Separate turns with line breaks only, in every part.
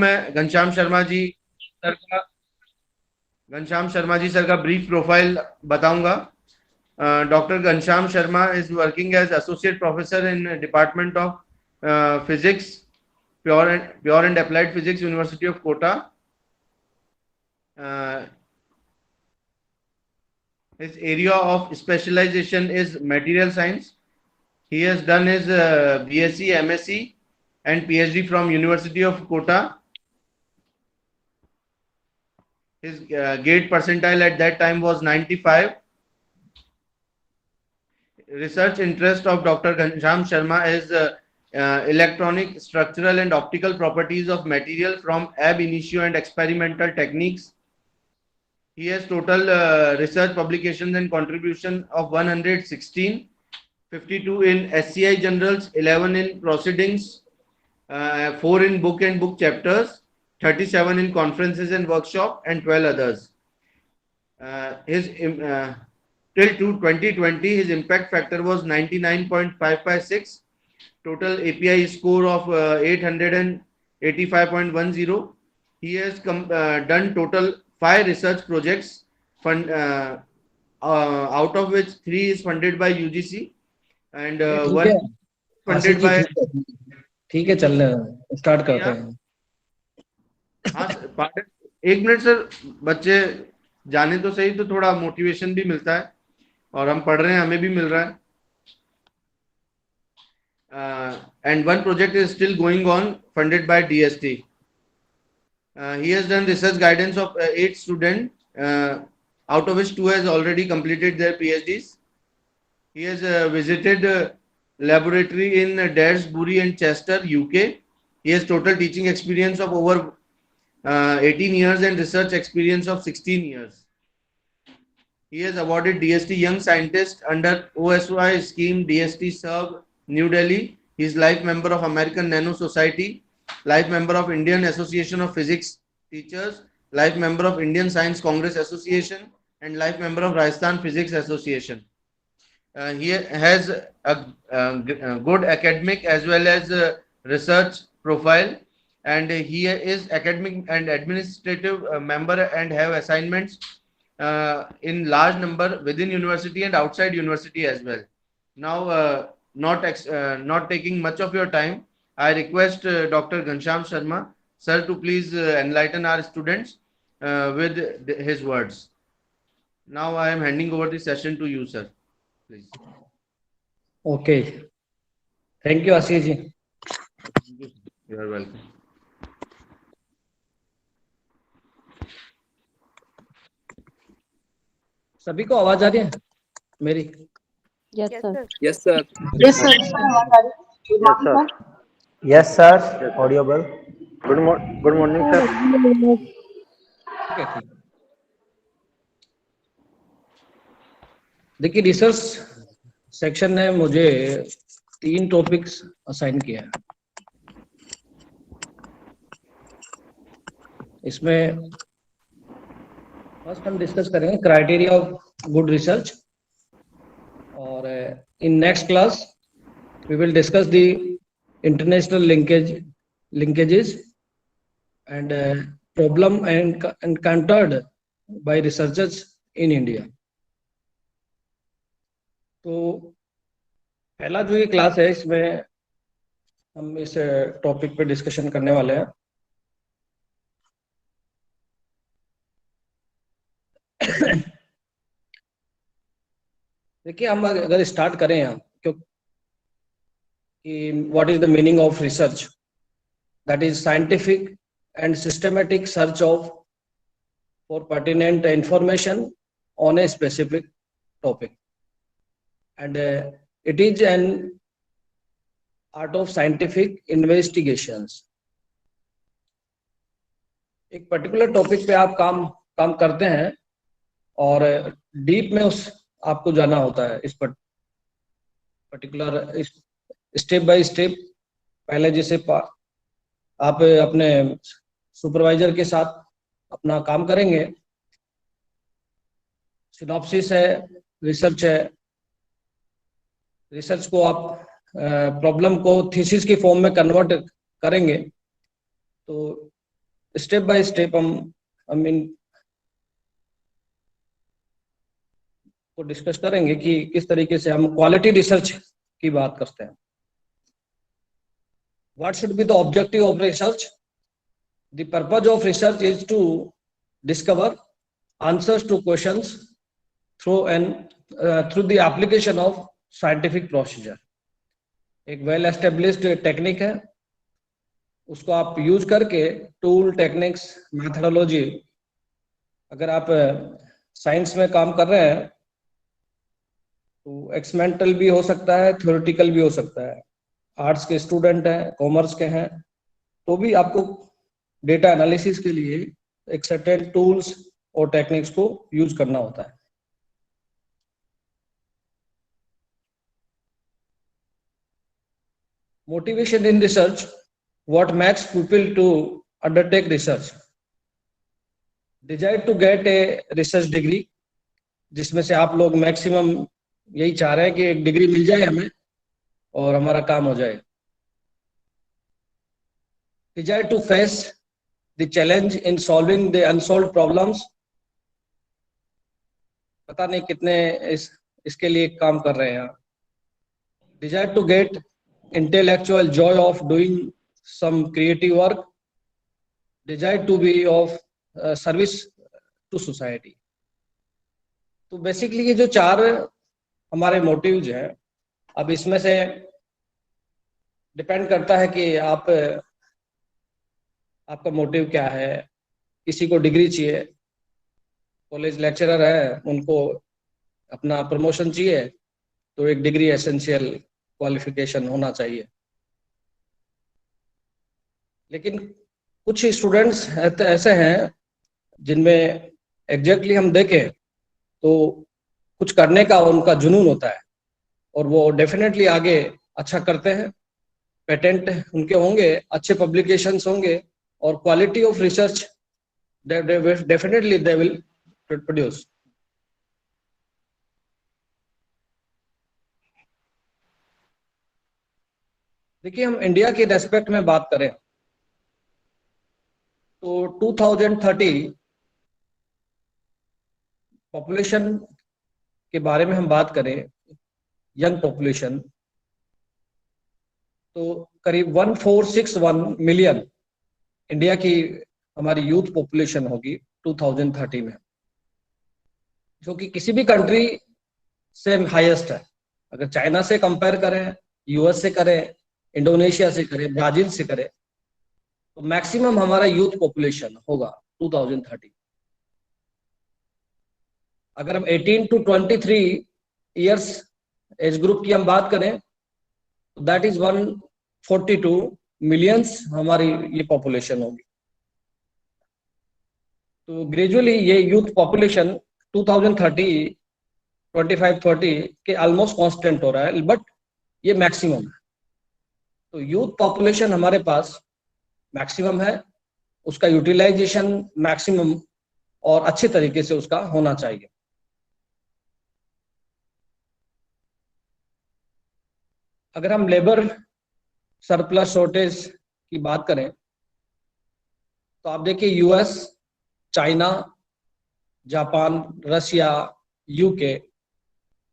मैं घनश्याम शर्मा जी सर का brief profile बताऊंगा। Doctor Ghanshyam Sharma is working as associate professor in department of physics, pure and applied physics, university of Kota. His area of specialization is material science. He has done his BSc, MSc, and PhD from University of Kota. His gate percentile at that time was 95. Research interest of Dr. Ghanshyam Sharma is electronic, structural, and optical properties of material from ab initio and experimental techniques. He has total research publications and contribution of 116, 52 in SCI journals, 11 in proceedings, 4 in book and book chapters, 37 in conferences and workshop, and 12 others. Till 2020, his impact factor was 99.556, total API score of 885.10. He has done total 5 research projects, out of which 3 is funded by UGC and
ठीक
1
है आशीष
funded
ji,
by.
ठीक है चल रहे हैं, start करते हैं।
हाँ सर, 1 मिनट सर, बच्चे जाने तो सही, तो थोड़ा मोटिवेशन भी मिलता है और हम पढ़ रहे हैं, हमें भी मिल रहा है। And one project is still going on, funded by DST. He has done research guidance of 8 students, out of which 2 has already completed their PhDs. He has visited laboratory in Daresbury and Chester, UK. He has total teaching experience of over 18 years and research experience of 16 years. He has awarded DST Young Scientist under OSY scheme DST Serve New Delhi. He is life member of American Nano Society, life member of Indian Association of Physics Teachers, life member of Indian Science Congress Association, and life member of Rajasthan Physics Association. He has a good academic as well as research profile, and he is academic and administrative member and have assignments in large number within university and outside university as well. Now, not taking much of your time, I request Dr. Ghanshyam Sharma sir to please enlighten our students with his words. Now I am handing over the session to you, sir. Please.
Okay, thank you Ashish ji.
You are welcome.
सभी को आवाज आ रही है मेरी?
Yes, sir.
Yes, sir.
Yes, sir.
Yes, sir.
Yes, sir. Audible.
Good morning, sir.
ठीक है, ठीक। देखिए, रिसर्च सेक्शन ने मुझे 3 टॉपिक्स असाइन किया है। इसमें फर्स्ट हम डिस्कस करेंगे क्राइटेरिया ऑफ गुड रिसर्च, और in next class we will discuss the international linkages and problem encountered by researchers in India. तो पहला जो ये क्लास है, इसमें हम इस टॉपिक पे डिस्कशन करने वाले हैं। देखिए, हम अगर स्टार्ट करें हम कि what is the meaning of research, that is scientific and systematic search of for pertinent information on a specific topic, and it is an art of scientific investigations. एक पर्टिकुलर टॉपिक पे आप काम करते हैं और डीप में उस आपको जाना होता है। इस पर्टिकुलर स्टेप बाय स्टेप, पहले जैसे आप अपने सुपरवाइजर के साथ अपना काम करेंगे, सिनॉप्सिस है, रिसर्च है। रिसर्च को आप प्रॉब्लम को थीसिस की फॉर्म में कन्वर्ट करेंगे, तो स्टेप बाय स्टेप हम इन को डिस्कस करेंगे कि किस तरीके से हम क्वालिटी रिसर्च की बात करते हैं. What should be the objective of research? The purpose of research is to discover answers to questions through the application of scientific procedure. एक वेल एस्टेब्लिश्ड टेक्निक है, उसको आप यूज करके टूल, टेक्निक्स, मैथडोलॉजी, अगर आप साइंस में काम कर रहे हैं तो एक्सपेरिमेंटल भी हो सकता है, थ्योरेटिकल भी हो सकता है. आर्ट्स के स्टूडेंट हैं, कॉमर्स के हैं, तो भी आपको डेटा एनालिसिस के लिए एक सर्टेन टूल्स और टेक्निक्स को यूज करना होता है. Motivation in research, what makes people to undertake research? Desire to get a research degree, जिसमें से आप लोग मैक्सिमम यही चाह रहे हैं कि एक डिग्री मिल जाए हमें और हमारा काम हो जाए. Desire to face the challenge in solving the unsolved problems. पता नहीं कितने इसके लिए काम कर रहे हैं. Desire to get intellectual joy of doing some creative work. Desire to be of service to society. तो बेसिकली ये जो चार हमारे मोटिव्स हैं, अब इसमें से डिपेंड करता है कि आपका मोटिव क्या है. किसी को डिग्री चाहिए, कॉलेज लेक्चरर है, उनको अपना प्रमोशन चाहिए, तो एक डिग्री एसेंशियल क्वालिफिकेशन होना चाहिए. लेकिन कुछ स्टूडेंट्स ऐसे हैं जिनमें एग्जैक्टली हम देखें तो कुछ करने का उनका जुनून होता है और वो डेफिनेटली आगे अच्छा करते हैं. पेटेंट उनके होंगे, अच्छे पब्लिकेशंस होंगे और quality of research definitely they will produce. देखिए, हम इंडिया के रेस्पेक्ट में बात करें तो 2030 पॉपुलेशन के बारे में हम बात करें, यंग पॉपुलेशन, तो करीब 1461 मिलियन इंडिया की हमारी यूथ पॉपुलेशन होगी 2030 में, जो कि किसी भी कंट्री से हाईएस्ट है. अगर चाइना से कंपेयर करें, यूएस से करें, इंडोनेशिया से करें, ब्राजील से करें, तो मैक्सिमम हमारा यूथ पॉपुलेशन होगा 2030. अगर हम 18 to 23 इयर्स एज ग्रुप की हम बात करें तो दैट इज 142 मिलियंस हमारी ये पॉपुलेशन होगी. तो ग्रेजुअली ये यूथ पॉपुलेशन 2030 25-30 के ऑलमोस्ट कांस्टेंट हो रहा है, बट ये मैक्सिमम है. तो यूथ पॉपुलेशन हमारे पास मैक्सिमम है, उसका यूटिलाइजेशन मैक्सिमम और अच्छे तरीके से उसका होना चाहिए. अगर हम लेबर सरप्लस शॉर्टेज की बात करें तो आप देखिए US, China, Japan, Russia, UK,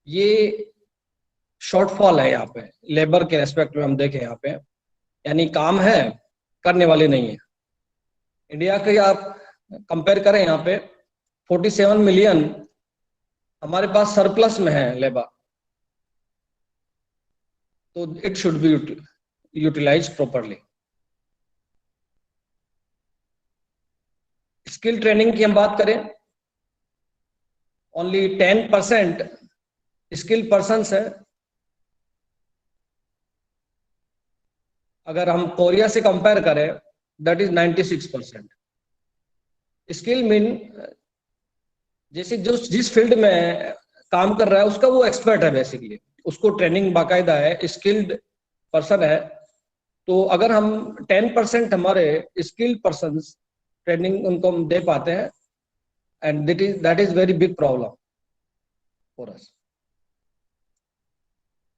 ये शॉर्टफॉल है यहाँ पे लेबर के रेस्पेक्ट में. हम देखें यहाँ पे यानी काम है, करने वाले नहीं है. इंडिया के आप कंपेयर करें यहाँ पे 47 मिलियन हमारे पास सरप्लस में है लेबर, तो it should be utilised properly. Skill training की हम बात करें, ओनली 10% स्किल पर्सन्स है. अगर हम कोरिया से कंपेयर करें दैट इज 96%. स्किल मीन जैसे जो जिस फील्ड में काम कर रहा है उसका वो एक्सपर्ट है, बेसिकली उसको ट्रेनिंग बाकायदा है, स्किल्ड पर्सन है. तो अगर हम 10% हमारे स्किल्ड पर्सन ट्रेनिंग उनको हम दे पाते हैं, and that is very big problem for us.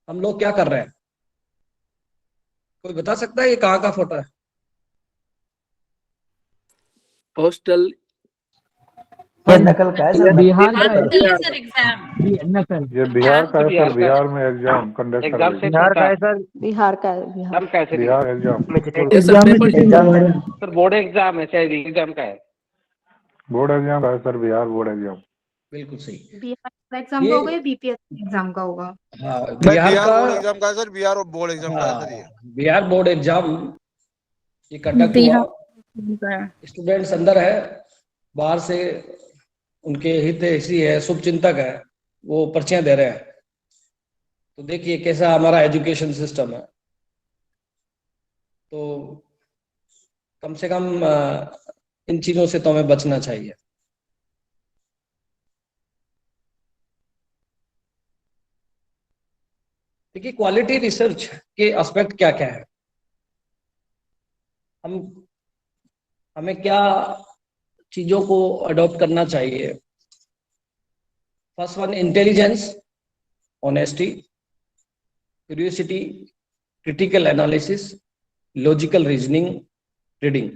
हम लोग क्या कर रहे हैं, कोई बता सकता है ये कहाँ का फोटो है?
हॉस्टल
ये नकल का है सर?
बिहार का है
सर एग्जाम
नकल।
ये बिहार का है सर, बिहार में एग्जाम कंडक्ट कर
एग्जाम
रही
से
है।
बिहार का है
सर।
बिहार का है बिहार
एग्जाम कैसे नहीं?
बिहार एग्जाम,
ये सर
एग्जाम में
पेपर
चीटिंग
एग्जाम
हुआ
में
है।
सर बोर्ड एग्जाम है, शायद एग्जाम का है।
बोर्ड एग्जाम है सर, बिहार बोर्ड एग्जाम।
बिल्कुल सही।
बिहार एग्जाम का
ये
होगा या बीपीएससी एग्जाम का होगा?
हाँ,
बिहार
बिहार
बोर्ड
का,
एग्जाम का है सर, बिहार बोर्ड एग्जाम का है सर ये।
हाँ, बिहार बोर्ड एग्जाम ये कंडक्ट हुआ।
बिहार
स्टूडेंट्स अंदर है, बाहर से उनके हित ऐसी है, शुभ चिंतक है, वो पर्चियां दे रहे हैं। तो देखिए कैसा हमारा एजुकेशन सिस्टम है। तो कम से कम इन चीजों से तो हमें बचना चाहिए। देखिए क्वालिटी रिसर्च के एस्पेक्ट क्या क्या है, हमें क्या चीजों को अडॉप्ट करना चाहिए। First one, intelligence, honesty, curiosity, critical analysis, logical reasoning, reading,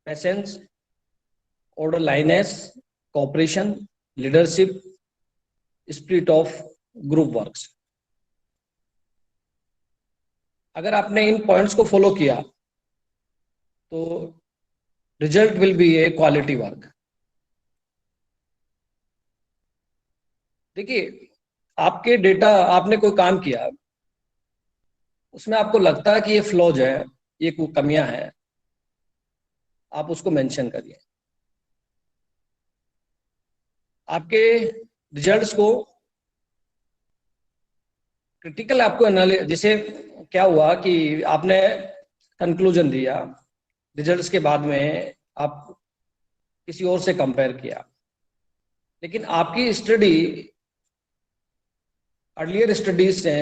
patience, orderliness, cooperation, leadership, spirit of group works. अगर आपने इन पॉइंट्स को फॉलो किया तो result will be a quality work. देखिए आपके डेटा, आपने कोई काम किया, उसमें आपको लगता है कि ये फ्लॉज है, ये कोई कमियां हैं, आप उसको मेंशन करिए। आपके रिजल्ट्स को क्रिटिकल आपको एनालिसिस, जैसे क्या हुआ कि आपने कंक्लूजन दिया, रिजल्ट्स के बाद में आप किसी और से कंपेयर किया, लेकिन आपकी स्टडी अर्लियर स्टडीज से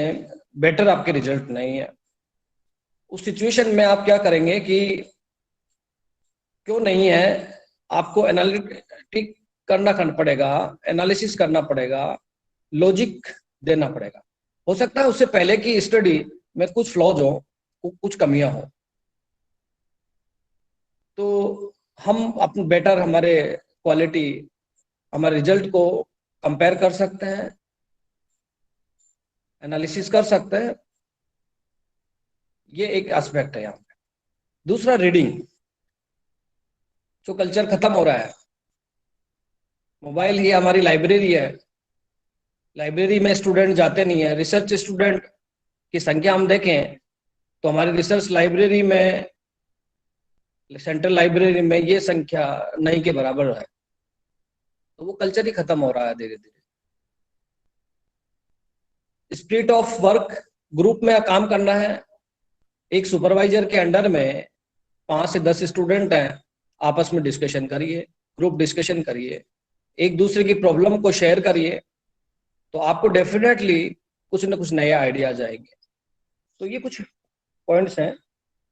बेटर आपके रिजल्ट नहीं है। उस सिचुएशन में आप क्या करेंगे कि क्यों नहीं है, आपको एनालिटिक करना पड़ेगा, एनालिसिस करना पड़ेगा, लॉजिक देना पड़ेगा। हो सकता है उससे पहले की स्टडी में कुछ फ्लॉज हो, कुछ कमियां हो, तो हम अपने बेटर, हमारे क्वालिटी, हमारे रिजल्ट को कंपेयर कर सकते हैं, एनालिसिस कर सकते हैं। ये एक एस्पेक्ट है यहाँ पे। दूसरा, रीडिंग। जो कल्चर खत्म हो रहा है, मोबाइल ही हमारी लाइब्रेरी है, लाइब्रेरी में स्टूडेंट जाते नहीं है। रिसर्च स्टूडेंट की संख्या हम देखें तो हमारी रिसर्च लाइब्रेरी में, सेंट्रल लाइब्रेरी में ये संख्या नहीं के बराबर है। तो वो कल्चर ही खत्म हो रहा है धीरे धीरे। स्पिरिट ऑफ वर्क, ग्रुप में काम करना है। एक सुपरवाइजर के अंडर में 5 से 10 स्टूडेंट हैं, आपस में डिस्कशन करिए, ग्रुप डिस्कशन करिए, एक दूसरे की प्रॉब्लम को शेयर करिए, तो आपको डेफिनेटली कुछ न कुछ नए आइडियाज आएंगे। तो ये कुछ पॉइंट्स हैं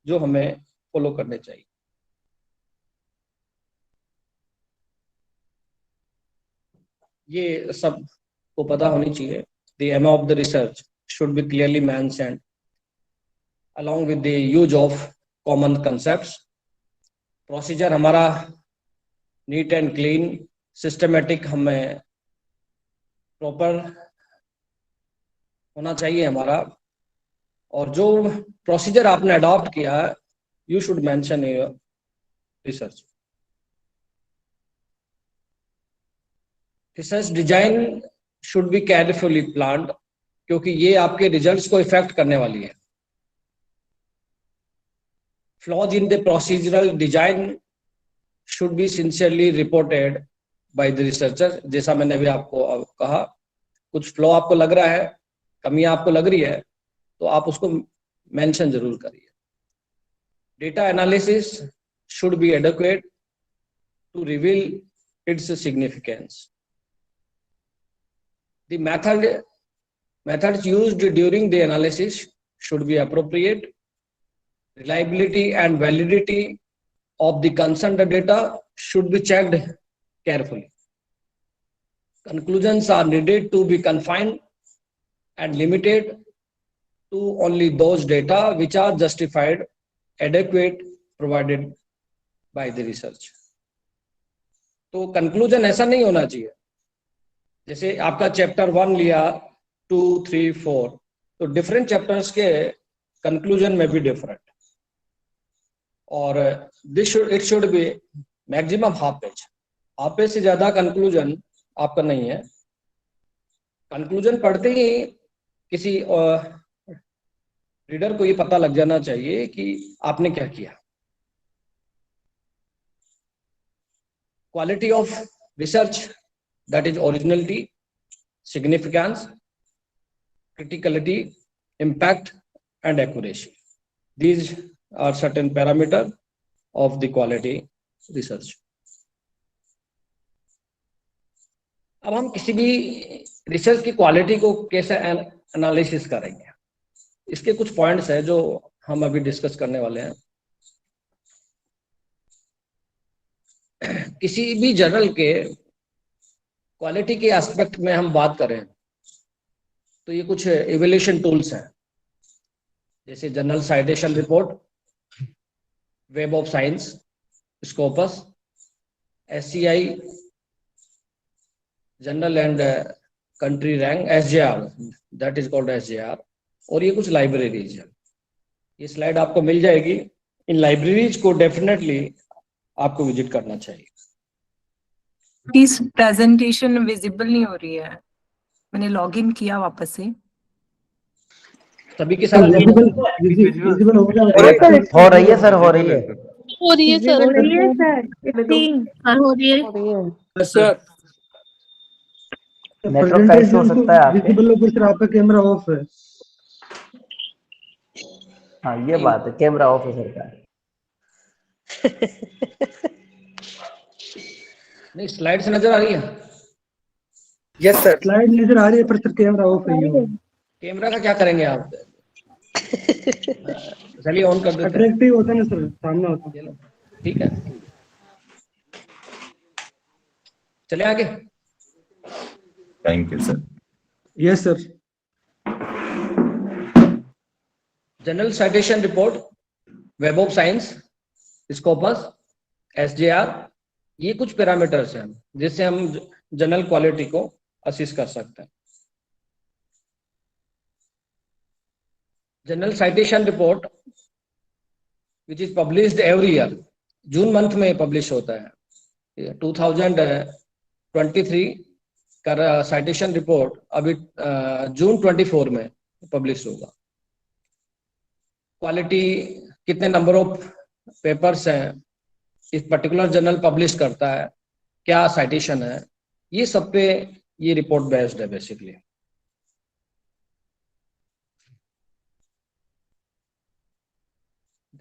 जो हमें फॉलो करने चाहिए। ये सब को पता होनी चाहिए। The aim of the research should be clearly mentioned along with the use of common concepts. Procedure हमारा नीट एंड क्लीन, सिस्टमेटिक, हमें प्रॉपर होना चाहिए हमारा। और जो प्रोसीजर आपने अडॉप्ट किया है, you should mention in your research. Research design should be carefully planned, क्योंकि ये आपके रिजल्ट्स को इफेक्ट करने वाली है। Flaws in the procedural design should be sincerely reported by the researcher. जैसा मैंने अभी आपको कहा, कुछ फ्लॉ आपको लग रहा है, कमियां आपको लग रही है, तो आप उसको मेंशन जरूर करिए। Data analysis should be adequate to reveal its significance. The methods used during the analysis should be appropriate. Reliability and validity of the concerned data should be checked carefully. Conclusions are needed to be confined and limited to only those data which are justified, adequate, provided by the research. तो conclusion ऐसा नहीं होना चाहिए, जैसे आपका chapter 1 लिया, 2, 3, 4, तो different chapters के कंक्लूजन में भी डिफरेंट, और it should B maximum half page से ज्यादा कंक्लूजन आपका नहीं है. कंक्लूजन पढ़ते ही किसी रीडर को ये पता लग जाना चाहिए कि आपने क्या किया. Quality of research, that is originality, significance, criticality, impact, and accuracy. These are certain parameters of the quality research. अब हम किसी भी रिसर्च की क्वालिटी को कैसे एनालिसिस करेंगे, इसके कुछ पॉइंट्स हैं जो हम अभी डिस्कस करने वाले हैं. किसी भी जर्नल के क्वालिटी के एस्पेक्ट में हम बात करें तो ये कुछ इवैल्यूएशन टूल्स हैं, जैसे journal citation report, web of science, Scopus, SCI, general and country rank, SJR, that is called SJR, और ये कुछ लाइब्रेरीज है. ये स्लाइड आपको मिल जाएगी. इन लाइब्रेरीज को डेफिनेटली आपको विजिट करना चाहिए.
प्लीज प्रेजेंटेशन विजिबल नहीं हो रही है, मैंने लॉगिन किया वापस से.
सभी के साथ
हो रही है सर, हो रही है.
हो रही है सर.
हो रही है सर. 15
हो रही है
सर.
नेटवर्क का इशू हो सकता है आपके.
सर आपका कैमरा ऑफ है.
हाँ ये बात है, कैमरा ऑफ है सर का.
नहीं, स्लाइड्स नजर आ रही है.
यस सर, स्लाइड नजर आ रही है पर सर कैमरा ऑफ है.
कैमरा का क्या करेंगे आप? चलिए ऑन कर देते हैं.
अट्रैक्टिव होता है ना सर, सामने होता है.
ठीक है, चले आगे.
Thank you sir.
Yes sir.
General citation report, web of science, Scopus, SJR, ये कुछ पैरामीटर्स हैं जिससे हम जनरल क्वालिटी को असिस्ट कर सकते हैं. General citation report which is published every year, June month में पब्लिश होता है. 2023 का साइटेशन रिपोर्ट अभी जून 24 में पब्लिश होगा. क्वालिटी, कितने नंबर ऑफ पेपर्स हैं इस पर्टिकुलर जर्नल पब्लिश करता है, क्या साइटेशन है, ये सब पे ये रिपोर्ट बेस्ड है basically.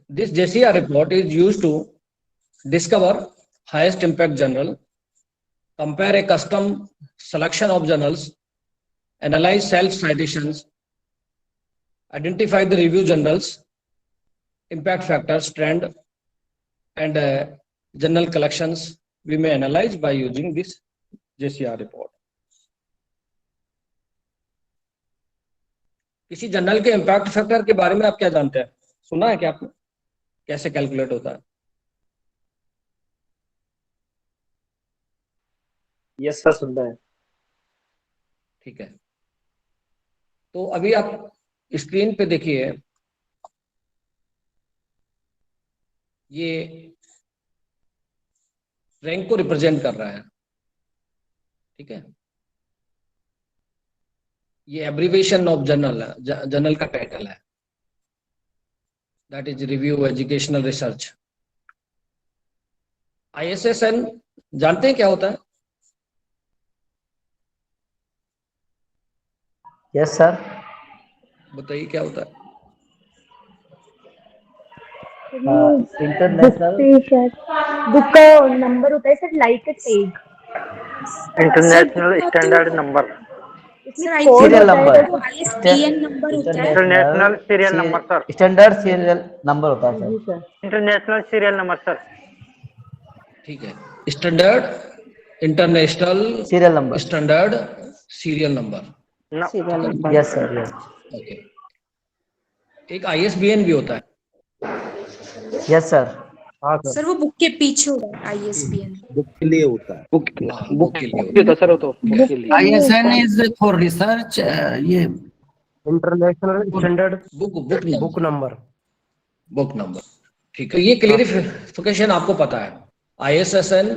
This JCR report is used to discover highest impact journal, compare a custom selection of journals, analyze self citations, identify the review journals, impact factors, trend, and journal collections we may analyze by using this JCR report. किसी journal के impact factor के बारे में आप क्या जानते हैं? सुना है क्या आपने? कैसे कैलकुलेट होता है?
यस सर, सुनता है.
ठीक है, तो अभी आप स्क्रीन पे देखिए, ये रैंक को रिप्रेजेंट कर रहा है. ठीक है, ये एब्रीविएशन ऑफ जर्नल है, जर्नल का टाइटल है, that is review educational research. ISSN जानते हैं क्या होता है?
Yes sir.
बताइए क्या होता है?
इंटरनेशनल
बुक का नंबर होता है sir, like a tag.
International standard number.
Serial number.
ISBN number होता है.
International serial number sir.
Standard serial number होता है sir.
International serial number sir.
ठीक है, standard international
serial number.
Standard serial number.
Yes sir, yes.
Okay, एक ISBN भी होता है.
Yes sir.
हाँ सर
सर वो बुक के पीछे होगा ISBN।
बुक के लिए होता है।
बुक
हाँ,
बुक
के लिए
होता सर वो तो बुक के लिए
ISN is for research. ये
international standard
book
number
number. ठीक है, ये क्लियरिफिकेशन आपको पता है। ISSN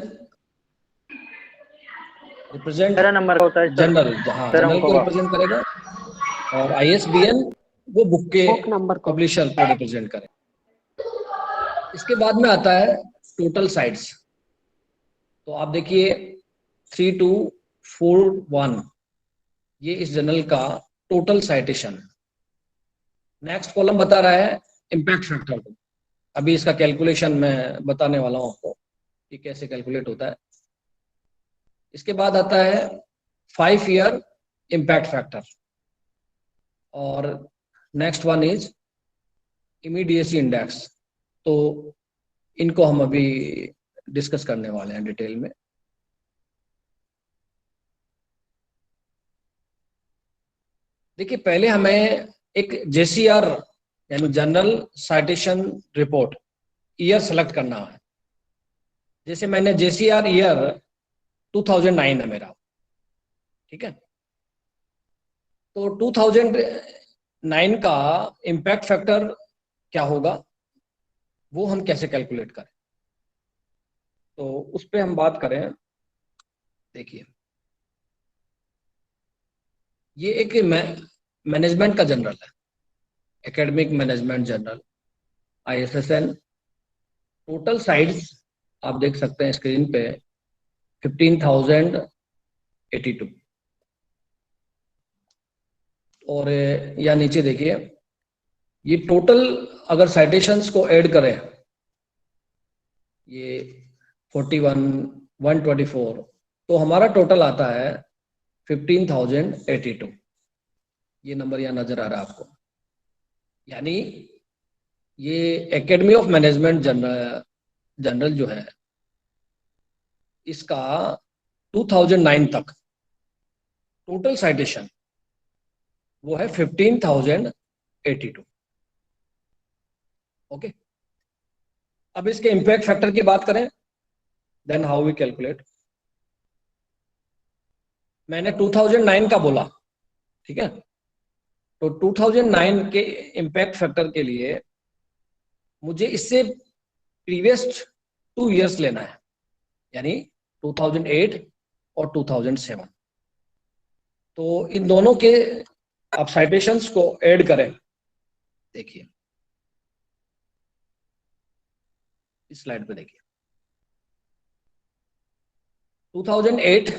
रिप्रेजेंट
मेरा नंबर होता है सर
जनरल, हाँ
सर
जनरल को
हमको
रिप्रेजेंट करेगा, और ISBN वो बुक के पब्लिशर को रिप्रेजेंट करे। इसके बाद में आता है टोटल साइट्स। तो आप देखिए 3241 ये इस जर्नल का टोटल साइटेशन। नेक्स्ट कॉलम बता रहा है इम्पैक्ट फैक्टर को। अभी इसका कैलकुलेशन मैं बताने वाला हूं आपको कि कैसे कैलकुलेट होता है। इसके बाद आता है 5 ईयर इम्पैक्ट फैक्टर, और next one is immediacy index. तो इनको हम अभी डिस्कस करने वाले हैं डिटेल में। देखिए, पहले हमें एक JCR यानी general citation report year select करना है। जैसे मैंने JCR ईयर 2009 है मेरा, ठीक है। तो 2009 का इम्पैक्ट फैक्टर क्या होगा वो हम कैसे कैलकुलेट करें, तो उस पर हम बात करें। देखिए, ये एक मैनेजमेंट का जनरल है, academic management general ISSN। Total sites आप देख सकते हैं स्क्रीन पे 15,082, और या नीचे देखिए ये टोटल अगर साइटेशंस को ऐड करें ये 41,124 तो हमारा टोटल आता है 15,082। ये नंबर यहाँ नजर आ रहा है आपको। यानी ये एकेडमी ऑफ मैनेजमेंट जनरल जो है इसका 2009 तक टोटल साइटेशन वो है 15,082। ओके, अब इसके इम्पैक्ट फैक्टर की बात करें, देन हाउ वी कैलकुलेट। मैंने 2009 का बोला, ठीक है। तो 2009 के इम्पैक्ट फैक्टर के लिए मुझे इससे प्रीवियस 2 इयर्स लेना है, यानी 2008 और 2007। तो इन दोनों के आप साइटेशंस को ऐड करें। देखिए इस स्लाइड पे देखिए 2008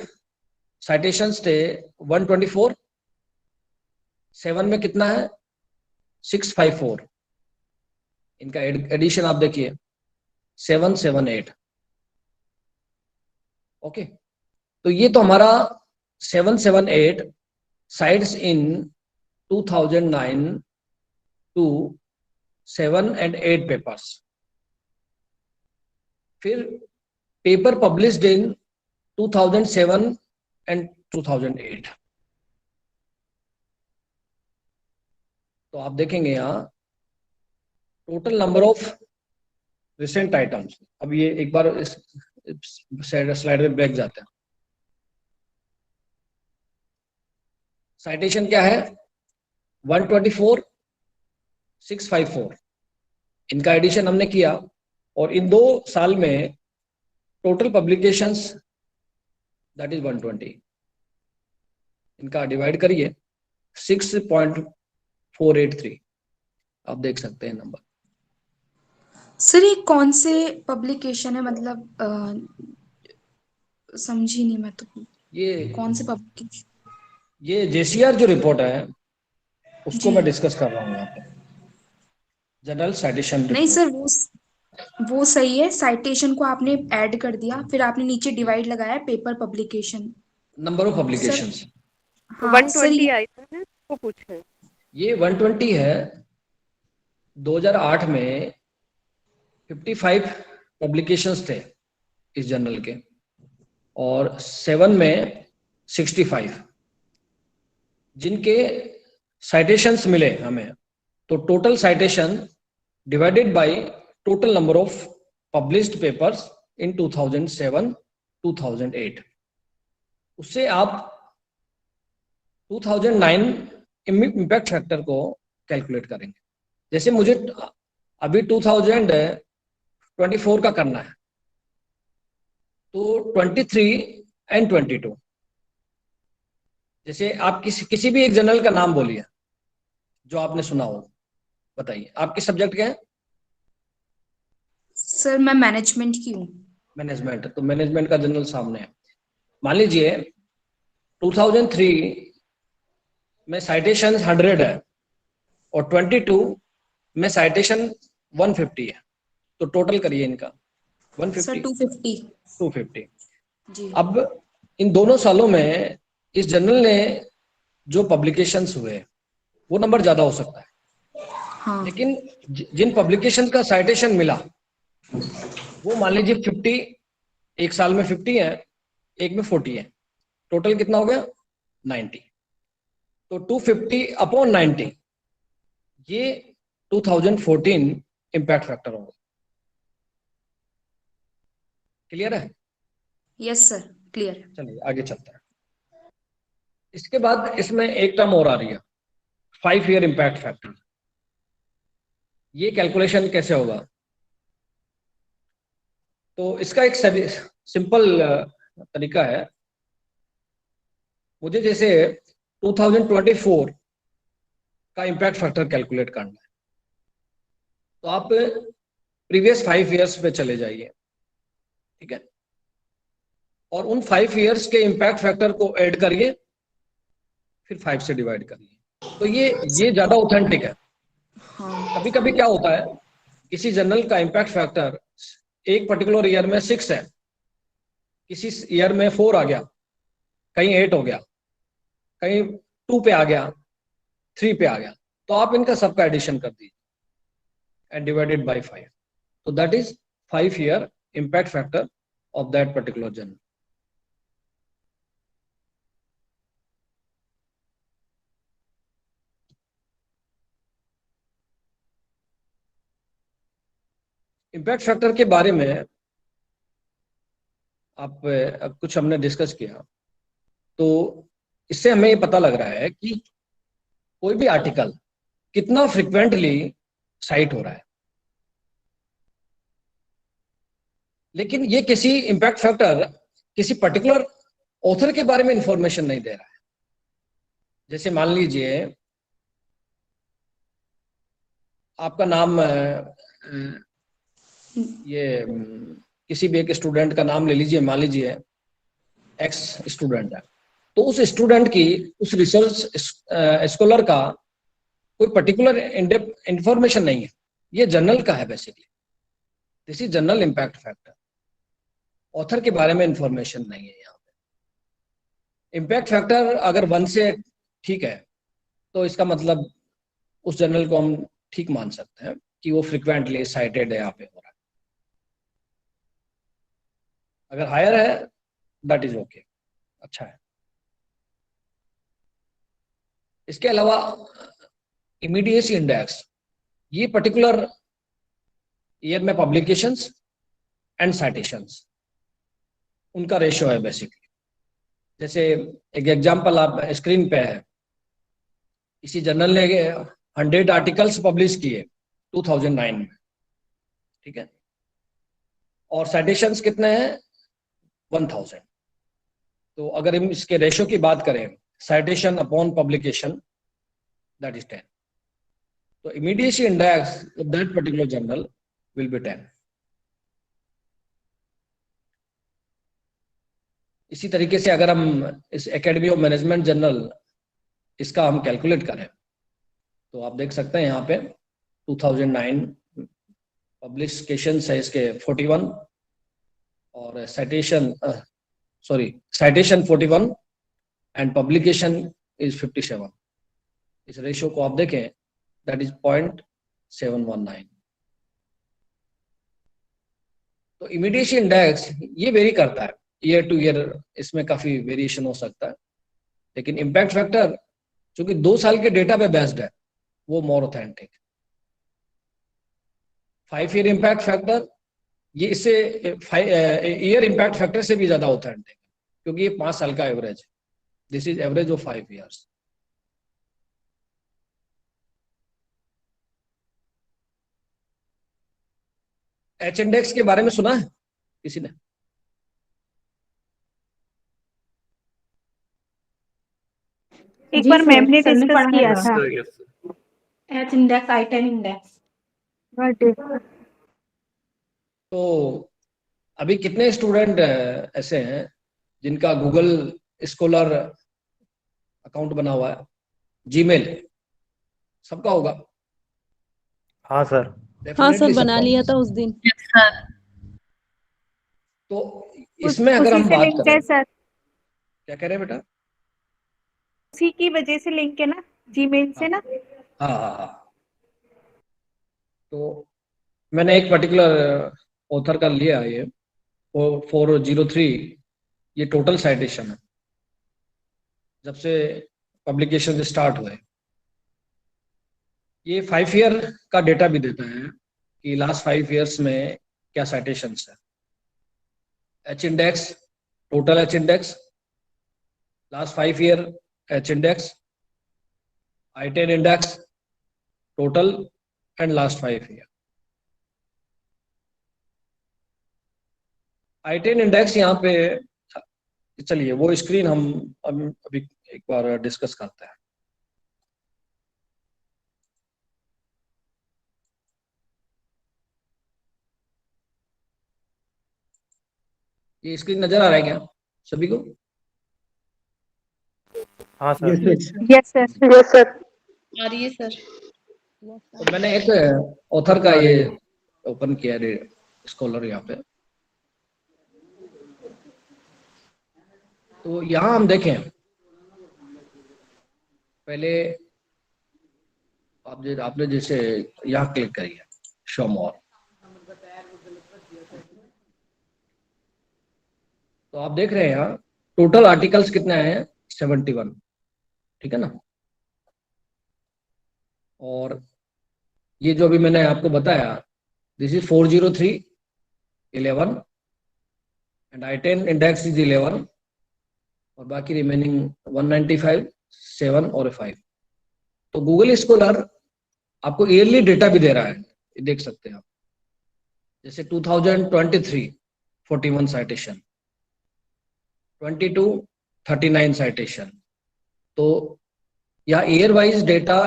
साइटेशंस थे 124, 7 में कितना है 654, इनका एडिशन आप देखिए 778। ओके, तो ये तो हमारा 778 sites in 2009 to 7 and 8 papers. फिर पेपर पब्लिश्ड इन 2007 and 2008। तो आप देखेंगे यहाँ total number of recent items. अब ये एक बार इस स्लाइड में बैक जाते हैं। साइटेशन क्या है 124, 654, इनका एडिशन हमने किया, और इन 2 साल में टोटल पब्लिकेशंस दैट इज 120, इनका डिवाइड करिए 6.483। आप देख सकते हैं नंबर।
सर ये कौन से पब्लिकेशन है, मतलब समझी नहीं मैं तो।
ये
कौन से पब्लिकेशन?
ये JCR जो रिपोर्ट है उसको
जी।
मैं डिस्कस कर रहा हूँ यहाँ पे, जनरल साइटेशन
नहीं
रिपोर्ट।
सर वो सही है, साइटेशन को आपने ऐड कर दिया, फिर आपने नीचे डिवाइड लगाया paper publication,
number of publications.
हाँ सर
120 आई था ना, वो पूछे।
ये 120 है। 2008 में 55 पब्लिकेशंस थे इस जर्नल के, और 7 में 65 जिनके साइटेशंस मिले हमें। तो total citation divided by total number of published papers इन 2007-2008। उससे आप 2009 इम्पैक्ट फैक्टर को कैलकुलेट करेंगे। जैसे मुझे अभी 2024 का करना है, तो 23 एंड 22, जैसे आप किसी भी एक जनरल का नाम बोलिए जो आपने सुना हो, बताइए आप किस सब्जेक्ट के हैं?
सर मैं मैनेजमेंट की हूँ।
मैनेजमेंट, तो मैनेजमेंट का जनरल सामने है। मान लीजिए 2003 में साइटेशन 100 है और 22 में साइटेशन 150 है, तो टोटल करिए इनका। 150
सर 250।
250।
जी।
अब इन दोनों सालों में इस जर्नल ने जो पब्लिकेशंस हुए वो नंबर ज्यादा हो सकता है,
हाँ।
लेकिन जिन पब्लिकेशन का साइटेशन मिला वो मान लीजिए 50, एक साल में 50 है, एक में 40 है, टोटल कितना हो गया? 90। तो 250 अपॉन 90 ये 2014 इम्पैक्ट फैक्टर होगा। क्लियर है?
Yes sir, clear.
चलिए आगे चलते हैं। इसके बाद इसमें एक टर्म और आ रही है, 5 ईयर इम्पैक्ट फैक्टर। ये कैलकुलेशन कैसे होगा? तो इसका एक सिंपल तरीका है। मुझे जैसे 2024 का इम्पैक्ट फैक्टर कैलकुलेट करना है, तो आप प्रीवियस 5 ईयर्स पे चले जाइए, ठीक है, और उन 5 ईयर्स के इम्पैक्ट फैक्टर को ऐड करिए, फिर 5 से डिवाइड करिए। तो ये ज्यादा ऑथेंटिक है।
हाँ।
कभी कभी क्या होता है, किसी जर्नल का इम्पैक्ट फैक्टर एक पर्टिकुलर ईयर में 6 है, किसी ईयर में 4 आ गया, कहीं 8 हो गया, कहीं 2 पे आ गया, 3 पे आ गया, तो आप इनका सबका एडिशन कर दीजिए एंड डिवाइडेड बाय 5। तो that is 5 year impact factor of that particular journal. Impact factor के बारे में आप अब कुछ हमने डिस्कस किया, तो इससे हमें ये पता लग रहा है कि कोई भी आर्टिकल कितना फ्रिक्वेंटली साइट हो रहा है, लेकिन ये किसी इम्पैक्ट फैक्टर किसी पर्टिकुलर ऑथर के बारे में इंफॉर्मेशन नहीं दे रहा है। जैसे मान लीजिए आपका नाम ये किसी भी एक स्टूडेंट का नाम ले लीजिए, मान लीजिए एक्स स्टूडेंट है, तो उस स्टूडेंट की, उस रिसर्च स्कॉलर का कोई पर्टिकुलर इंफॉर्मेशन नहीं है, ये जर्नल का है basically. This is general impact factor. Author के बारे में इंफॉर्मेशन नहीं है यहाँ पे। इम्पैक्ट फैक्टर अगर 1 से ठीक है, तो इसका मतलब उस जर्नल को हम ठीक मान सकते हैं कि वो फ्रिक्वेंटली साइटेड है, यहाँ पे हो रहा है। अगर हायर है दैट इज ओके, अच्छा है। इसके अलावा इमीडिएसी इंडेक्स, ये पर्टिकुलर ईयर में पब्लिकेशंस एंड साइटेशंस, उनका रेशियो है बेसिकली। जैसे एक एग्जांपल आप स्क्रीन पे है, इसी जर्नल ने 100 आर्टिकल्स पब्लिश किए 2009 में, ठीक है, और साइटेशंस कितने हैं? 1000। तो अगर हम इसके रेशियो की बात करें, citation upon publication, that is 10। तो immediacy index of that particular journal will be 10। इसी तरीके से अगर हम इस एकेडमी ऑफ मैनेजमेंट जर्नल, इसका हम कैलकुलेट करें, तो आप देख सकते हैं यहाँ पे 2009 पब्लिकेशन है इसके 41 और साइटेशन 41 एंड पब्लिकेशन इज 57। इस रेशियो को आप देखें, दैट इज 0.719। तो इमीडिएसी इंडेक्स ये वेरी करता है ईयर टू ईयर, इसमें काफी वेरिएशन हो सकता है, लेकिन इम्पैक्ट फैक्टर चूंकि 2 साल के डेटा पे बेस्ड है, वो मोर ऑथेंटिक। 5 ईयर इम्पैक्ट फैक्टर ये इससे ईयर इम्पैक्ट फैक्टर से भी ज्यादा होता है intake, क्योंकि ये 5 साल का एवरेज है. This is average of 5 years. H index के बारे में सुना है किसी ने?
एक बार मैम ने डिस्कस किया था।
H index, I10 index.
तो अभी कितने स्टूडेंट ऐसे हैं जिनका गूगल स्कॉलर अकाउंट बना हुआ है? जीमेल सबका होगा?
हाँ सर।
हाँ सर,
Definitely
बना
सबका
लिया
होगा.
था उस दिन।
तो इसमें अगर हम
उसी से
बात
लिंक
करें,
है सर,
क्या कह रहे हैं बेटा?
उसी की वजह से लिंक है ना, जीमेल से ना।
हाँ हाँ हाँ. तो मैंने एक पर्टिकुलर ऑथर का लिया ये 403. ये टोटल साइटेशन है जब से पब्लिकेशन स्टार्ट हुए. ये 5 ईयर का डेटा भी देता है कि लास्ट 5 ईयर्स में क्या साइटेशंस है. H index, total H index, last 5 year H index, I10 index, total and last 5 year. I10 index यहाँ पे, चलिए वो स्क्रीन हम अभी एक बार डिस्कस करते हैं. ये स्क्रीन नजर आ रहा है क्या सभी को?
हाँ सर।
Yes sir.
आ रही है सर।
तो मैंने एक ऑथर का ये ओपन किया है स्कॉलर यहाँ पे. तो यहाँ हम देखें, पहले आपने जैसे यहाँ क्लिक करिए शो मोर, तो आप देख रहे हैं यहाँ टोटल आर्टिकल्स कितने आए हैं? 71. ठीक है ना? और ये जो भी मैंने आपको बताया, this is 403.11 and I10 index is 11 और बाकी रिमेनिंग 195, 7 और 5. तो गूगल स्कॉलर आपको ईयरली डेटा भी दे रहा है, ये देख सकते हैं आप. जैसे 2023 41 साइटेशन, 22 39 साइटेशन. तो यह ईयर वाइज डेटा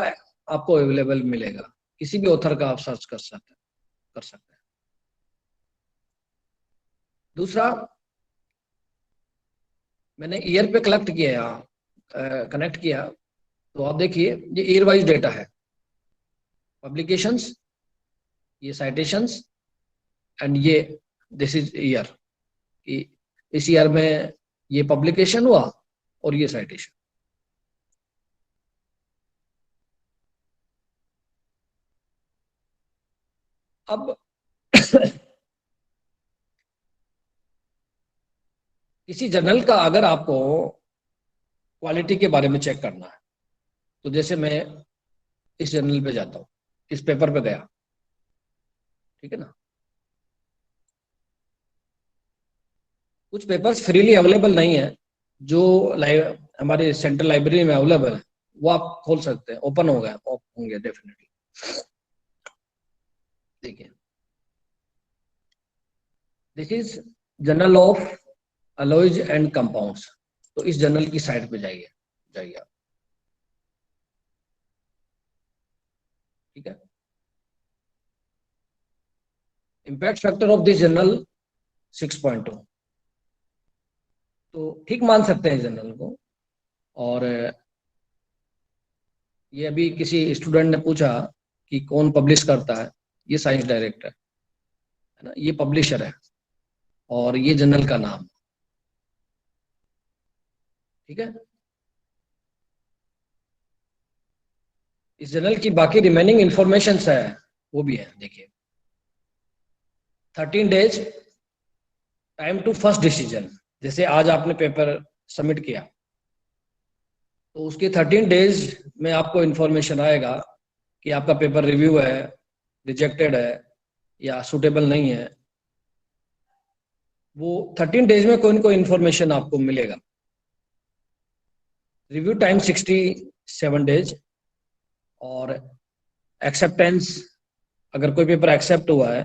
आपको अवेलेबल मिलेगा, किसी भी ऑथर का आप सर्च कर सकते हैं. दूसरा, मैंने ईयर पे कलेक्ट किया, कनेक्ट किया, तो आप देखिए ये ईयर वाइज डेटा है. पब्लिकेशंस, ये साइटेशंस एंड ये दिस इज ईयर. इस ईयर में ये पब्लिकेशन हुआ और ये साइटेशन. अब किसी जर्नल का अगर आपको क्वालिटी के बारे में चेक करना है, तो जैसे मैं इस जर्नल पे जाता हूँ, इस पेपर पे गया, ठीक है ना? कुछ पेपर्स फ्रीली अवेलेबल नहीं है, जो हमारे सेंट्रल लाइब्रेरी में अवेलेबल है, वो आप खोल सकते हैं. ओपन होंगे डेफिनेटली. देखिए, this is journal of alloys and compounds. तो इस जर्नल की साइट पे जाइए आप. ठीक है? Impact factor of this journal 6.2. तो ठीक मान सकते हैं जर्नल को. और ये अभी किसी स्टूडेंट ने पूछा कि कौन पब्लिश करता है, ये साइंस डायरेक्ट है ना, ये पब्लिशर है और ये जर्नल का नाम. ठीक है? इस जर्नल की बाकी रिमेनिंग इंफॉर्मेशन है वो भी है. देखिए, 13 days time to first decision. जैसे आज आपने पेपर सबमिट किया, तो उसके 13 days में आपको इंफॉर्मेशन आएगा कि आपका पेपर रिव्यू है, रिजेक्टेड है या सुटेबल नहीं है, वो 13 डेज में कोई न कोई इंफॉर्मेशन आपको मिलेगा। रिव्यू टाइम 67 डेज, और एक्सेप्टेंस, अगर कोई पेपर एक्सेप्ट हुआ है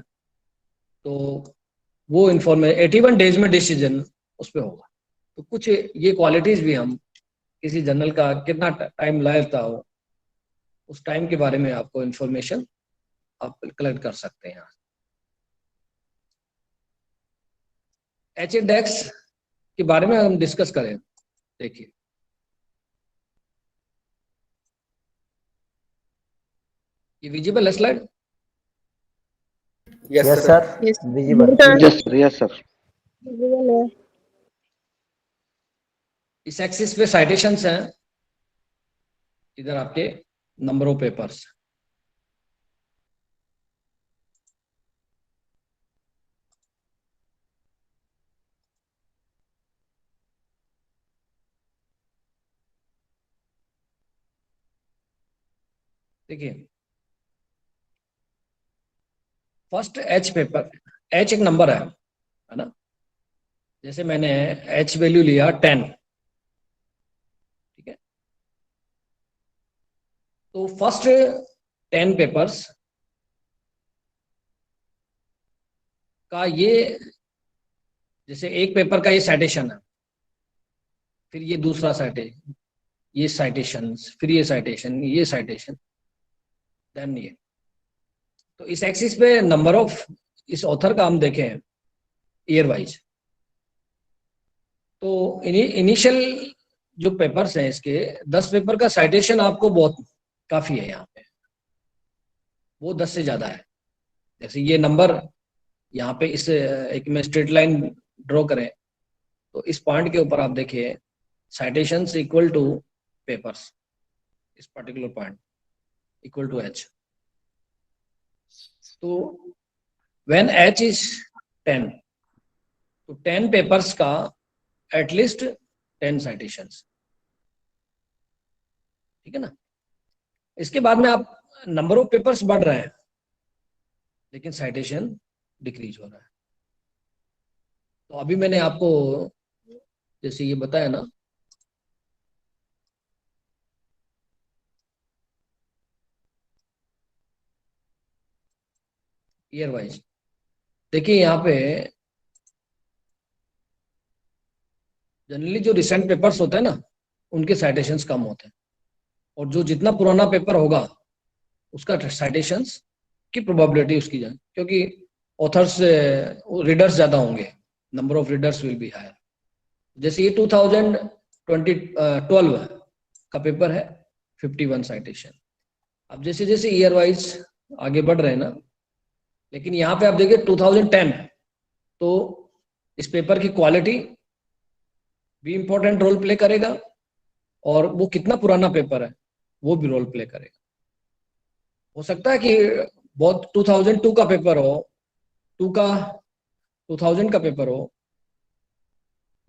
तो वो इंफॉर्मेशन 81 डेज में डिसीजन उस पर होगा। तो कुछ ये क्वालिटीज भी हम किसी जर्नल का कितना टाइम लगता हो, उस टाइम के बारे में आपको इंफॉर्मेशन आप कलेक्ट कर सकते हैं। एच इंडेक्स के बारे में हम डिस्कस करें। देखिए, ये विजिबल है slide?
Yes,
yes
sir.
Sir, visible.
Yes, sir.
इस एक्सिस पे साइटेशंस हैं, इधर आपके नंबर ऑफ पेपर्स। देखिए, फर्स्ट एच पेपर, एच एक नंबर है ना। जैसे मैंने एच वैल्यू लिया 10, ठीक है। तो फर्स्ट 10 पेपर्स का ये, जैसे एक पेपर का ये साइटेशन है, फिर ये दूसरा साइटेशन, ये साइटेशन, फिर ये साइटेशन, ये साइटेशन, देन ये। तो इस एक्सिस पे नंबर ऑफ इस ऑथर का हम देखें ईयर वाइज, तो इनिशियल जो पेपर्स हैं इसके 10 पेपर का साइटेशन आपको बहुत काफी है यहाँ पे, वो 10 से ज्यादा है। जैसे ये नंबर यहाँ पे इस एक में स्ट्रेट लाइन ड्रॉ करें तो इस पॉइंट के ऊपर आप देखिए साइटेशंस इक्वल टू पेपर्स, इस particular point equal to H. तो व्हेन एच इज 10, तो 10 पेपर्स का एटलीस्ट 10 साइटेशंस, ठीक है ना। इसके बाद में आप नंबर ऑफ पेपर्स बढ़ रहे हैं लेकिन साइटेशन डिक्रीज हो रहा है। तो अभी मैंने आपको जैसे ये बताया ना, ईयर वाइज देखिए, यहाँ पे जनरली जो रिसेंट पेपर्स होते हैं ना उनके साइटेशंस कम होते हैं, और जो जितना पुराना पेपर होगा उसका साइटेशंस की प्रोबेबिलिटी उसकी जाए, क्योंकि ऑथर्स रीडर्स ज्यादा होंगे, number of readers will be higher. जैसे ये 2012 का पेपर है, 51 साइटेशन। अब जैसे जैसे ईयर वाइज आगे बढ़ रहे हैं ना, लेकिन यहाँ पे आप देखिए 2010, तो इस पेपर की क्वालिटी भी इंपॉर्टेंट रोल प्ले करेगा, और वो कितना पुराना पेपर है वो भी रोल प्ले करेगा। हो सकता है कि बहुत 2002 का पेपर हो, 2000 का पेपर हो,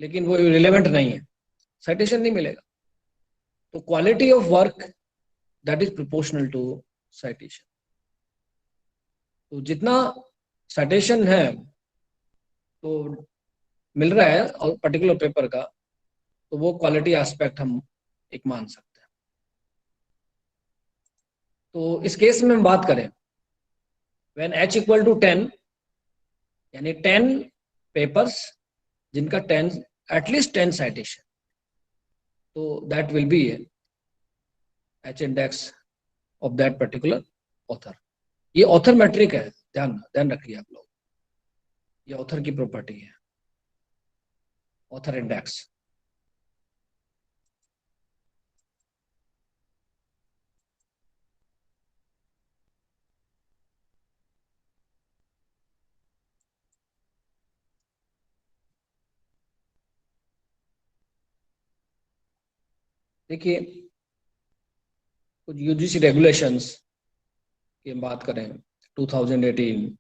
लेकिन वो रिलेवेंट नहीं है, साइटेशन नहीं मिलेगा। तो quality of work that is proportional to citation. तो जितना साइटेशन है तो मिल रहा है और पर्टिकुलर पेपर का, तो वो क्वालिटी एस्पेक्ट हम एक मान सकते हैं। तो इस केस में हम बात करें व्हेन h इक्वल टू 10, यानी 10 पेपर्स जिनका 10 एटलीस्ट 10 साइटेशन, तो that will be H index of that particular author. ये ऑथर मैट्रिक है, ध्यान रखिए आप लोग, ये ऑथर की प्रॉपर्टी है, ऑथर इंडेक्स। देखिए, कुछ यूजीसी रेगुलेशंस की बात करें 2018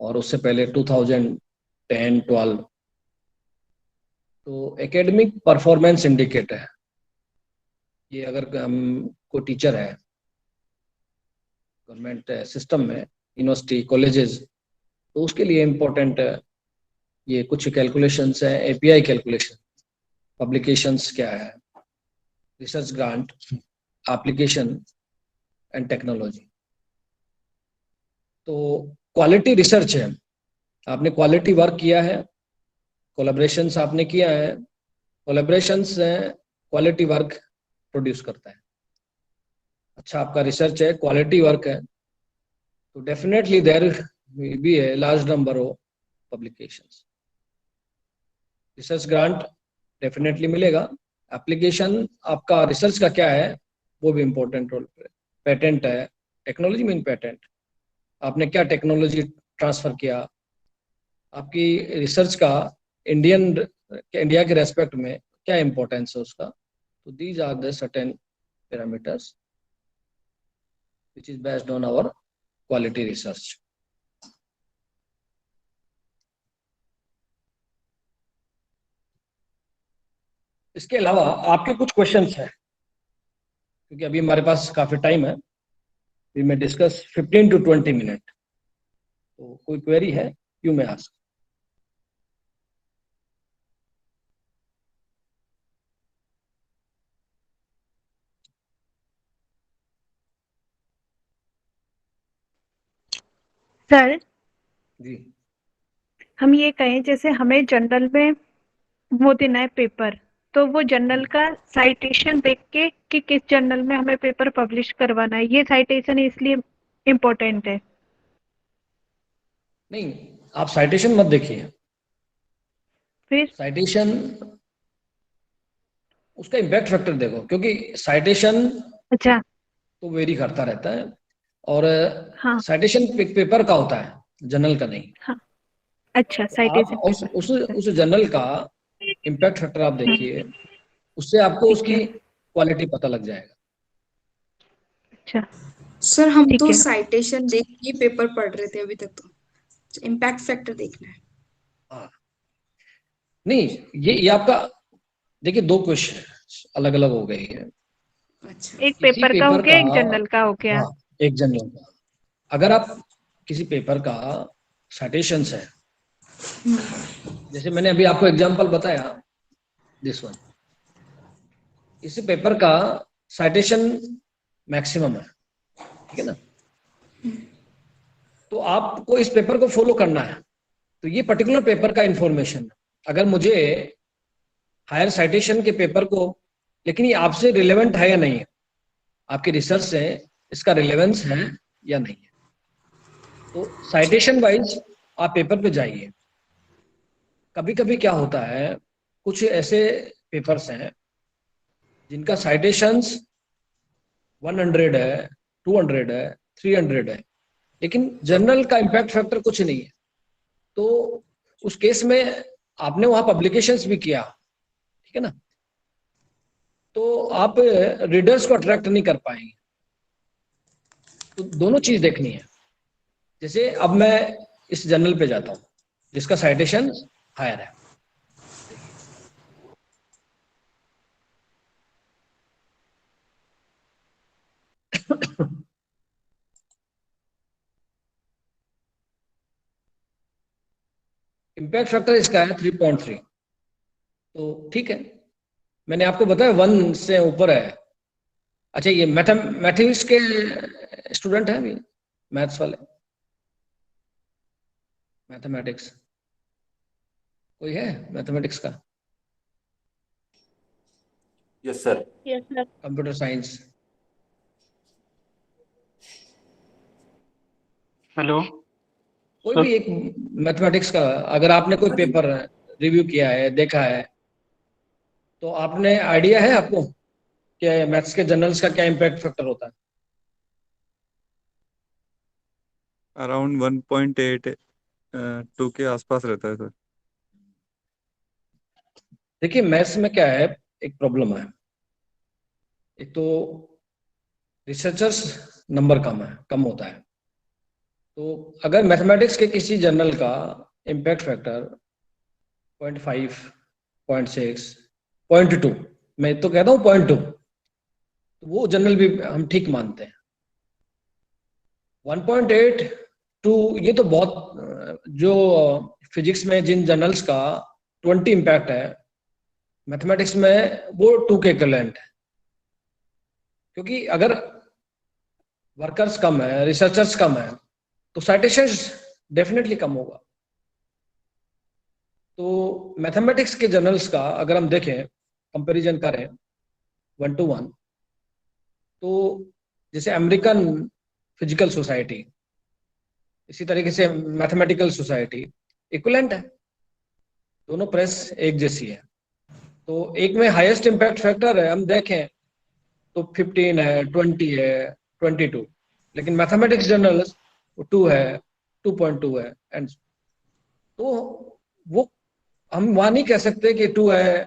और उससे पहले 2010-12, तो एकेडमिक परफॉर्मेंस इंडिकेटर है ये। अगर हम कोई टीचर है गवर्नमेंट सिस्टम में, यूनिवर्सिटी, कॉलेजेस, तो उसके लिए इम्पोर्टेंट ये कुछ कैलकुलेशंस हैं, एपीआई कैलकुलेशन, पब्लिकेशंस क्या है, research grant, application and technology. तो क्वालिटी रिसर्च है, आपने क्वालिटी वर्क किया है, कोलैबोरेशंस आपने किया है, कोलैबोरेशंस क्वालिटी वर्क प्रोड्यूस करता है। अच्छा आपका रिसर्च है, क्वालिटी वर्क है, तो definitely there will be a large number of publications. Research grant definitely मिलेगा। एप्लीकेशन आपका रिसर्च का क्या है वो भी इम्पोर्टेंट रोल प्ले। पेटेंट है, टेक्नोलॉजी मीन पेटेंट, आपने क्या टेक्नोलॉजी ट्रांसफर किया, आपकी रिसर्च का इंडिया के रेस्पेक्ट में क्या इंपॉर्टेंस है उसका। तो these are the certain parameters which is based on our quality research. इसके अलावा आपके कुछ क्वेश्चंस हैं, क्योंकि अभी हमारे पास काफी टाइम है, वी में डिस्कस 15 to 20 मिनट। तो कोई क्वेरी है, यू में आस्क।
सर
जी
हम ये कहें जैसे हमें जनरल में वो देना है पेपर, तो वो जर्नल का साइटेशन देख के कि किस जर्नल में हमें पेपर पब्लिश करवाना है, ये साइटेशन इसलिए इम्पोर्टेंट है।
नहीं, आप साइटेशन मत देखिए,
फिर
साइटेशन उसका इम्पैक्ट फैक्टर देखो, क्योंकि साइटेशन
अच्छा
तो वेरी करता रहता है, और
हाँ
साइटेशन पेपर का होता है, जर्नल का नहीं।
हाँ अच्छा
तो आप
साइटेशन
उस जर्नल का इम्पैक्ट फैक्टर आप देखिए, उससे आपको
ठीक
उसकी
है।
क्वालिटी पता लग जाएगा।
अच्छा
सर हम
ठीक
तो
है।
साइटेशन देख के पेपर पढ़ रहे थे अभी तक, तो इम्पैक्ट फैक्टर देखना है।
हाँ नहीं, ये आपका देखिए, दो क्वेश्चन अलग अलग हो गए हैं।
अच्छा
एक
किसी
पेपर का हो
पेपर
गया,
का,
एक जर्नल का हो गया।
हाँ एक जर्नल का, अगर आप किसी पेपर का साइटेशंस है, जैसे मैंने अभी आपको एग्जांपल बताया दिस वन, इस पेपर का साइटेशन मैक्सिमम है, ठीक है ना। तो आपको इस पेपर को फॉलो करना है, तो ये पर्टिकुलर पेपर का इंफॉर्मेशन, अगर मुझे हायर साइटेशन के पेपर को, लेकिन ये आपसे रिलेवेंट है या नहीं है, आपकी रिसर्च से इसका रिलेवेंस है या नहीं है, तो साइटेशन वाइज आप पेपर पे जाइए। कभी कभी क्या होता है, कुछ ऐसे पेपर्स हैं जिनका साइटेशंस 100 है, 200 है, 300 है, लेकिन जर्नल का इम्पैक्ट फैक्टर कुछ नहीं है। तो उस केस में आपने वहां पब्लिकेशंस भी किया, ठीक है ना, तो आप रीडर्स को अट्रैक्ट नहीं कर पाएंगे। तो दोनों चीज देखनी है। जैसे अब मैं इस जर्नल पे जाता हूं जिसका साइटेशन हायर है, इम्पैक्ट फैक्टर इसका है 3.3, तो ठीक है, मैंने आपको बताया 1 से ऊपर है। अच्छा ये मैथमेटिक्स के स्टूडेंट हैं भी, मैथ्स वाले, मैथमेटिक्स कोई है मैथमेटिक्स का?
Yes sir.
Yes sir.
Computer science?
Hello
कोई भी एक मैथमेटिक्स का, अगर आपने कोई पेपर रिव्यू किया है, देखा है, तो आपने आइडिया है आपको कि मैथ्स के जर्नल्स का क्या इम्पैक्ट फैक्टर होता है?
अराउंड 1.8 2 के आसपास रहता है सर।
देखिए मैथ्स में क्या है, एक प्रॉब्लम है, एक तो रिसर्चर्स नंबर कम होता है। तो अगर मैथमेटिक्स के किसी जर्नल का इम्पैक्ट फैक्टर 0.5, 0.6, 0.2, मैं तो कहता हूँ 0.2, तो वो जर्नल भी हम ठीक मानते हैं। 1.8 2 ये तो बहुत जो फिजिक्स में जिन जर्नल्स का 20 इम्पैक्ट है, मैथमेटिक्स में वो 2 के इक्विवेलेंट है। क्योंकि अगर वर्कर्स कम है, रिसर्चर्स कम है, तो साइटेशंस डेफिनेटली कम होगा। तो मैथमेटिक्स के जर्नल्स का अगर हम देखें, कंपैरिजन करें 1 to 1, तो जैसे अमेरिकन फिजिकल सोसाइटी, इसी तरीके से मैथमेटिकल सोसाइटी इक्विवेलेंट है, दोनों प्रेस एक जैसी है। तो एक में हाईएस्ट इम्पैक्ट फैक्टर है, हम देखें तो 15 है, 20 है, 22, लेकिन मैथमेटिक्स जर्नल 2 है, 2.2 है, एंड तो वो हम वहां नहीं कह सकते कि 2 है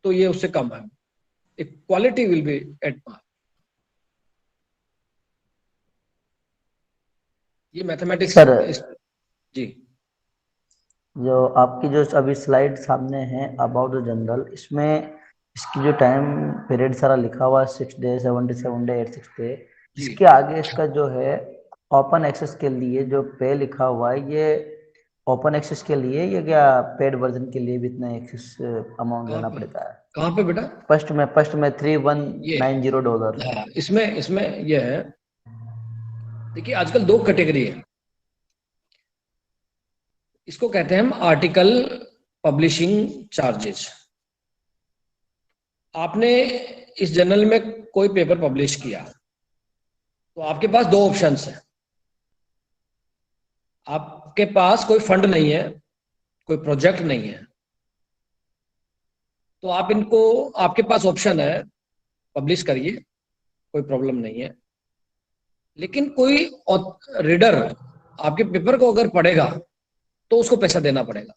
तो ये उससे कम है। Quality will be at par. ये मैथमेटिक्स
सर
जी।
जो आपकी जो अभी स्लाइड सामने है अबाउट द जनरल, इसमें इसकी जो टाइम पीरियड सारा लिखा हुआ है 6 डे, 77 डे, 86 डे, इसके आगे इसका जो है ओपन एक्सेस के लिए जो पे लिखा हुआ है, ये ओपन एक्सेस के लिए या क्या पेड वर्जन के लिए भी इतना एक्सेस अमाउंट देना पड़ता है?
कहाँ पे बेटा?
फर्स्ट में $3190।
हाँ, इसमें ये है, देखिए आजकल 2 कैटेगरी है, इसको कहते हैं हम आर्टिकल पब्लिशिंग चार्जेस। आपने इस जर्नल में कोई पेपर पब्लिश किया तो आपके पास 2 ऑप्शंस हैं। आपके पास कोई फंड नहीं है, कोई प्रोजेक्ट नहीं है, तो आप इनको, आपके पास ऑप्शन है पब्लिश करिए, कोई प्रॉब्लम नहीं है। लेकिन कोई रीडर आपके पेपर को अगर पढ़ेगा तो उसको पैसा देना पड़ेगा।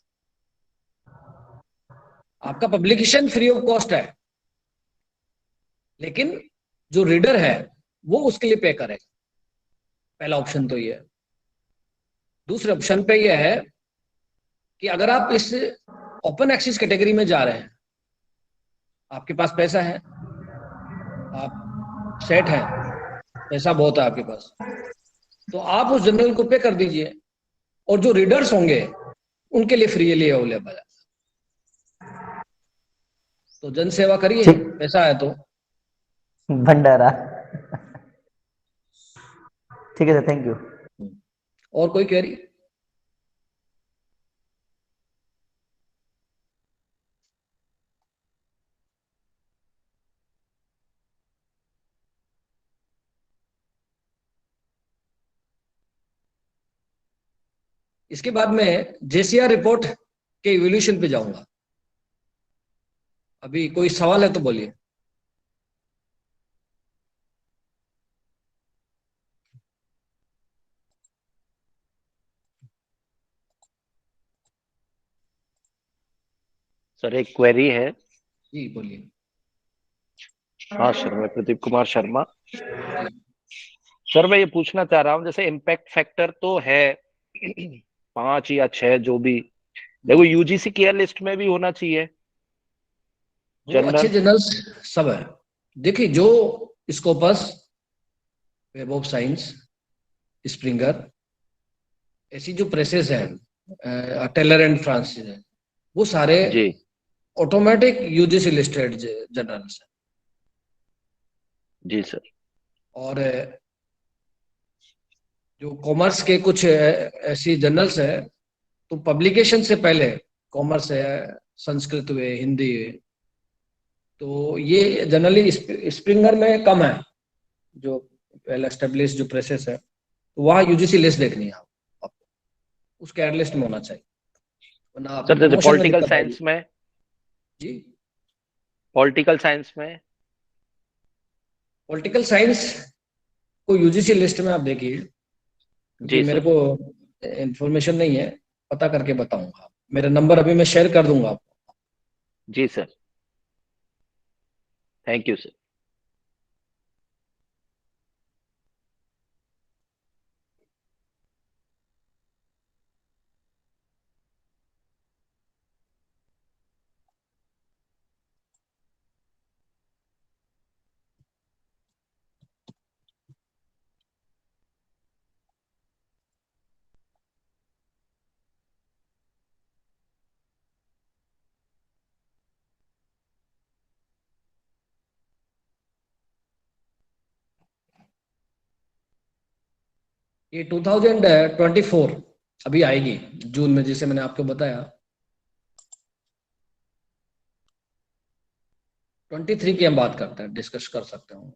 आपका पब्लिकेशन फ्री ऑफ कॉस्ट है, लेकिन जो रीडर है वो उसके लिए पे करेगा। पहला ऑप्शन तो ये है। दूसरे ऑप्शन पे ये है कि अगर आप इस ओपन एक्सेस कैटेगरी में जा रहे हैं, आपके पास पैसा है, आप सेट हैं, पैसा बहुत है आपके पास, तो आप उस जर्नल को पे कर दीजिए, और जो रीडर्स होंगे उनके लिए फ्रीली अवेलेबल है। तो जन सेवा करिए, पैसा है तो।
भंडारा। ठीक है सर, थैंक यू।
और कोई क्वेरी? इसके बाद में जेसीआर रिपोर्ट के इवोल्यूशन पे जाऊंगा। अभी कोई सवाल है तो बोलिए।
सर एक क्वेरी है।
जी बोलिए।
हाँ सर, मैं प्रदीप कुमार शर्मा। सर मैं ये पूछना चाह रहा हूँ, जैसे इम्पैक्ट फैक्टर तो है 5 या 6 जो भी, देखो यूजीसी केयर लिस्ट में भी होना चाहिए
वो अच्छे जर्नल्स सब है। देखिए जो Scopus, web of science, Springer, ऐसी जो प्रेसेस हैं, टेलर एंड फ्रांसिस है, वो सारे ऑटोमेटिक यूजीसी लिस्टेड जर्नल्स हैं।
जी सर।
और जो कॉमर्स के कुछ ऐसी जर्नल्स है, तो पब्लिकेशन से पहले कॉमर्स है, संस्कृत हुए, हिंदी हुए, तो ये जनरली स्प्रिंगर में कम है। जो वेल एस्टेब्लिश जो प्रेसेस है, तो वहाँ यूजीसी लिस्ट देखनी है आपको, उस कैड लिस्ट में होना चाहिए, वरना
सर जैसे पॉलिटिकल साइंस में,
जी
पॉलिटिकल साइंस में,
पॉलिटिकल साइंस को यूजीसी लिस्ट में आप देखिए, क्योंकि मेरे को इंफॉर्मेशन नहीं है, पता करके बताऊंगा। मेरा नंबर अभी मैं शेयर कर दूंगा आपको।
जी सर, थैंक यू सर।
ये 2024 अभी आएगी जून में, जैसे मैंने आपको बताया। 23 की हम बात करते हैं, डिस्कस कर सकते हैं।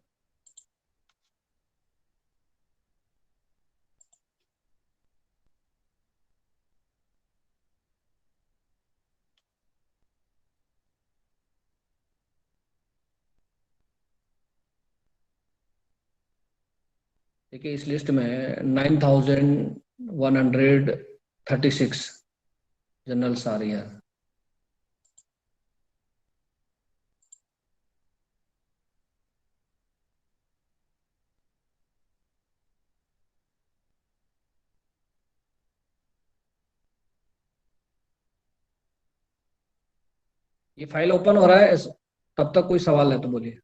देखिए इस लिस्ट में 9136 जर्नल्स आ रही है। ये फाइल ओपन हो रहा है, तब तक कोई सवाल है तो बोलिए।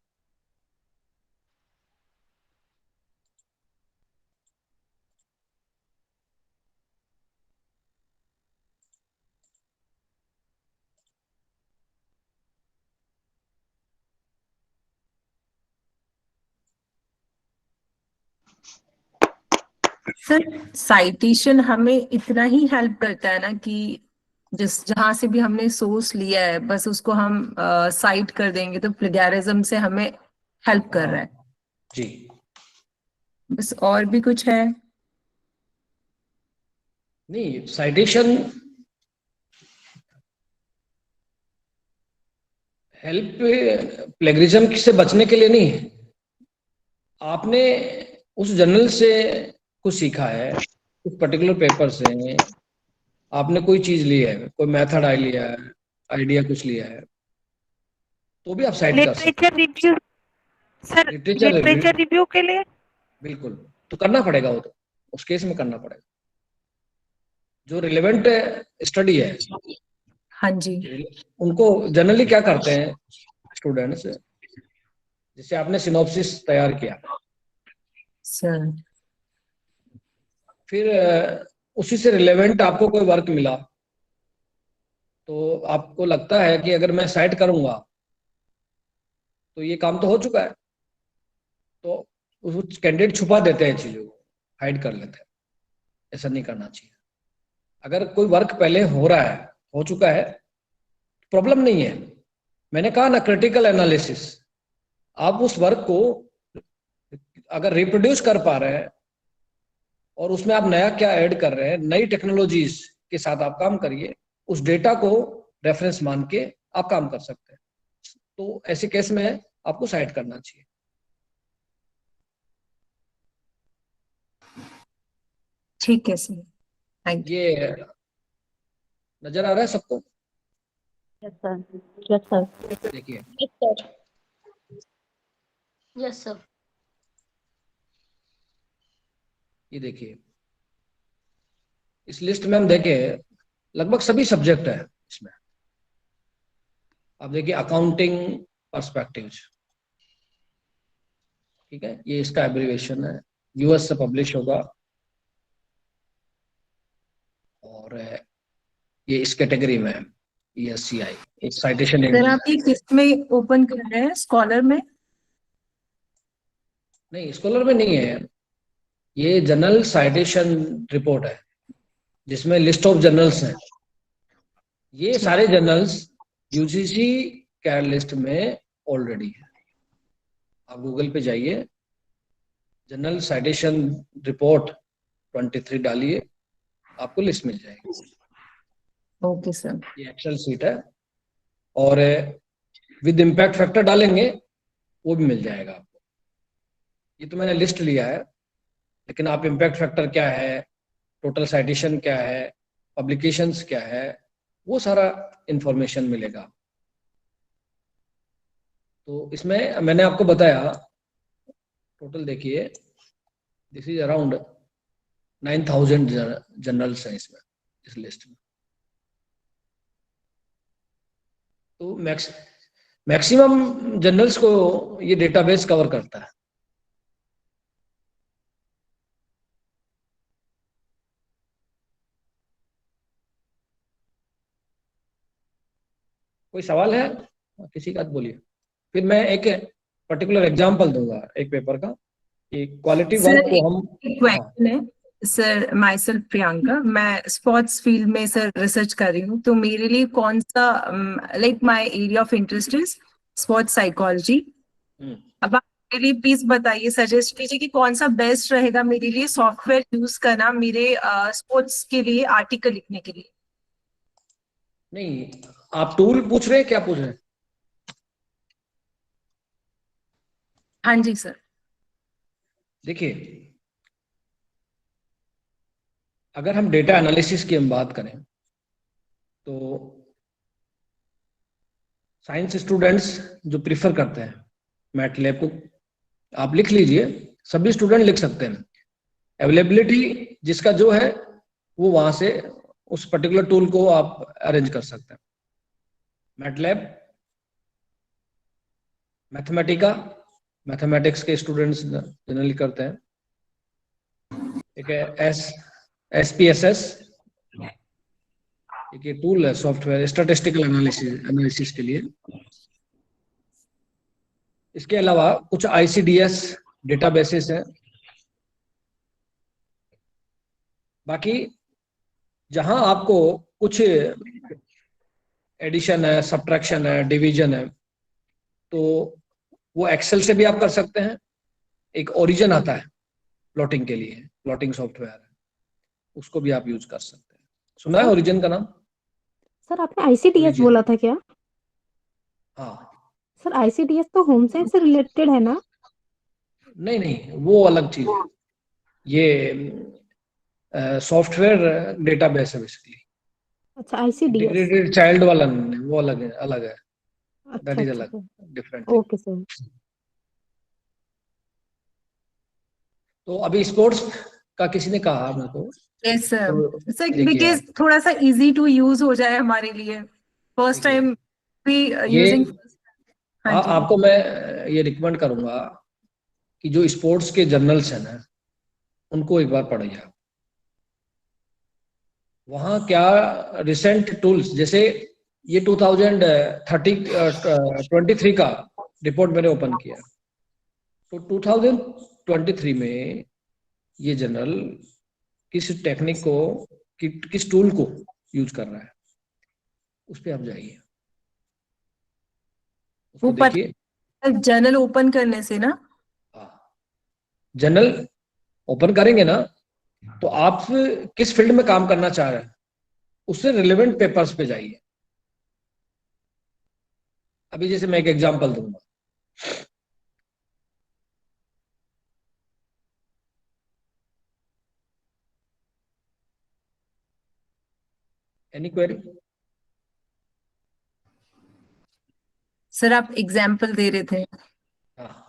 सर साइटेशन हमें इतना ही हेल्प करता है ना कि जिस जहां से भी हमने सोर्स लिया है बस उसको हम साइट कर देंगे तो प्लेगैरिज्म से हमें हेल्प कर रहा है
जी।
बस, और भी कुछ है?
नहीं, साइटेशन हेल्प प्लेगरिज्म से बचने के लिए नहीं है। आपने उस जर्नल से कुछ सीखा है, कुछ पर्टिकुलर पेपर से आपने कोई चीज ली है, कोई मेथड लिया है, आइडिया कुछ लिया है, तो भी आप साइट कर सकते
literature review sir, literature review के लिए
बिल्कुल तो करना पड़ेगा, वो तो उस केस में करना पड़ेगा। जो रिलेवेंट स्टडी है,
हाँ जी,
उनको जनरली क्या करते हैं स्टूडेंट्स, जैसे आपने सिनॉप्सिस तैयार किया
सर,
फिर उसी से रिलेवेंट आपको कोई वर्क मिला, तो आपको लगता है कि अगर मैं साइट करूंगा तो ये काम तो हो चुका है, तो उस कैंडिडेट छुपा देते हैं चीजों को, हाइड कर लेते हैं। ऐसा नहीं करना चाहिए। अगर कोई वर्क पहले हो रहा है, हो चुका है, प्रॉब्लम नहीं है। मैंने कहा ना, क्रिटिकल एनालिसिस, आप उस वर्क को अगर रिप्रोड्यूस कर पा रहे हैं और उसमें आप नया क्या ऐड कर रहे हैं, नई टेक्नोलॉजीज के साथ आप काम करिए, उस डेटा को रेफरेंस मान के आप काम कर सकते हैं। तो ऐसे केस में आपको साइट करना चाहिए।
ठीक है सर, थैंक यू।
ये नजर आ रहा है सबको?
यस सर, यस सर,
देखिए,
यस सर, यस सर।
ये देखिए इस लिस्ट में हम देखें लगभग सभी सब्जेक्ट है इसमें। आप देखिए अकाउंटिंग पर्सपेक्टिव, ठीक है, ये इसका एब्रिविएशन है, यूएस से पब्लिश होगा, और ये इस कैटेगरी में ESCI, एक साइटेशन।
सर आप ये किस में ओपन कर रहे हैं, स्कॉलर में?
नहीं, स्कॉलर में नहीं है, ये जर्नल साइटेशन रिपोर्ट है जिसमें लिस्ट ऑफ जर्नल्स हैं। ये सारे जर्नल्स UGC कैड लिस्ट में ऑलरेडी है। आप गूगल पे जाइए, जर्नल साइटेशन रिपोर्ट 23 डालिए, आपको लिस्ट मिल जाएगी।
Okay sir.
ये एक्सेल सीट है, और विद इम्पैक्ट फैक्टर डालेंगे वो भी मिल जाएगा आपको। ये तो मैंने लिस्ट लिया है, लेकिन आप इम्पैक्ट फैक्टर क्या है, टोटल साइटेशन क्या है, पब्लिकेशंस क्या है, वो सारा इंफॉर्मेशन मिलेगा। तो इसमें मैंने आपको बताया टोटल, देखिए दिस इज अराउंड 9000 जर्नल्स हैं इसमें, इस लिस्ट में। तो मैक्सिमम जर्नल्स को ये डेटाबेस कवर करता है। कोई सवाल है किसी का? बोलिए, फिर मैं एक पर्टिकुलर एग्जांपल दूंगा एक पेपर का, कि क्वालिटी वर्क को हम।
क्वेश्चन है, सर माई सेल्फ प्रियंका, मैं स्पोर्ट्स फील्ड में सर रिसर्च कर रही हूँ, तो मेरे लिए कौन सा like my area of interest is sports psychology. अब आप मेरे लिए प्लीज बताइए, सजेस्ट कीजिए कि कौन सा बेस्ट रहेगा मेरे लिए सॉफ्टवेयर यूज करना मेरे स्पोर्ट्स के लिए आर्टिकल लिखने के लिए।
नहीं, आप टूल पूछ रहे हैं, क्या पूछ रहे हैं?
हाँ जी सर।
देखिए, अगर हम डेटा एनालिसिस की हम बात करें तो साइंस स्टूडेंट्स जो प्रिफर करते हैं मैटलैब को, आप लिख लीजिए, सभी स्टूडेंट लिख सकते हैं। अवेलेबिलिटी जिसका जो है वो वहां से उस पर्टिकुलर टूल को आप अरेंज कर सकते हैं। मैटलैब, मैथमेटिका, मैथमेटिक्स के स्टूडेंट्स जनरली करते हैं। एक है SPSS, एक ये टूल है सॉफ्टवेयर स्टैटिस्टिकल एनालिसिस के लिए। इसके अलावा कुछ ICDS डेटाबेसेस हैं। बाकी जहां आपको कुछ एडिशन है, सब्ट्रैक्शन है, डिवीजन है, तो वो एक्सेल से भी आप कर सकते हैं। एक ओरिजिन आता है प्लॉटिंग के लिए, प्लॉटिंग सॉफ्टवेयर है, उसको भी आप यूज कर सकते हैं। सुना है ओरिजिन का नाम?
सर आपने ICDS बोला था क्या?
हाँ
सर ICDS तो होम साइंस से रिलेटेड है ना?
नहीं नहीं, वो अलग चीज है। ये सॉफ्टवेयर डेटाबेस है बेसिकली।
अच्छा ICDS।
इंटीग्रेटेड चाइल्ड वाला नहीं, वो अलग है, अलग है।
अच्छा
दैट इज
अच्छा
अलग, डिफरेंट।
Okay sir.
तो अभी स्पोर्ट्स का किसी ने कहा मेरे को,
यस सर।
तो
सर
देखिए
बिकॉज थोड़ा सा इजी टू यूज हो जाए हमारे लिए, फर्स्ट टाइम भी
ये
यूजिंग। हाँ जी।
आपको मैं ये रिकमेंड करूंगा कि जो स्पोर्ट्स के जर्नल्स हैं ना, उनको एक बार पढ़िए आप। वहाँ क्या रिसेंट टूल्स, जैसे ये 2023 का रिपोर्ट मैंने ओपन किया, तो 2023 में ये जर्नल किस टेक्निक को, किस टूल को यूज कर रहा है, उस पर आप जाइए, उसको देखिए।
जर्नल ओपन करने से ना,
जर्नल ओपन करेंगे ना, तो आप किस फील्ड में काम करना चाह रहे हैं उससे रिलेवेंट पेपर्स पे जाइए। अभी जैसे मैं एक एग्जांपल दूंगा, एनी क्वेरी?
सर आप एग्जाम्पल दे रहे थे।
हाँ,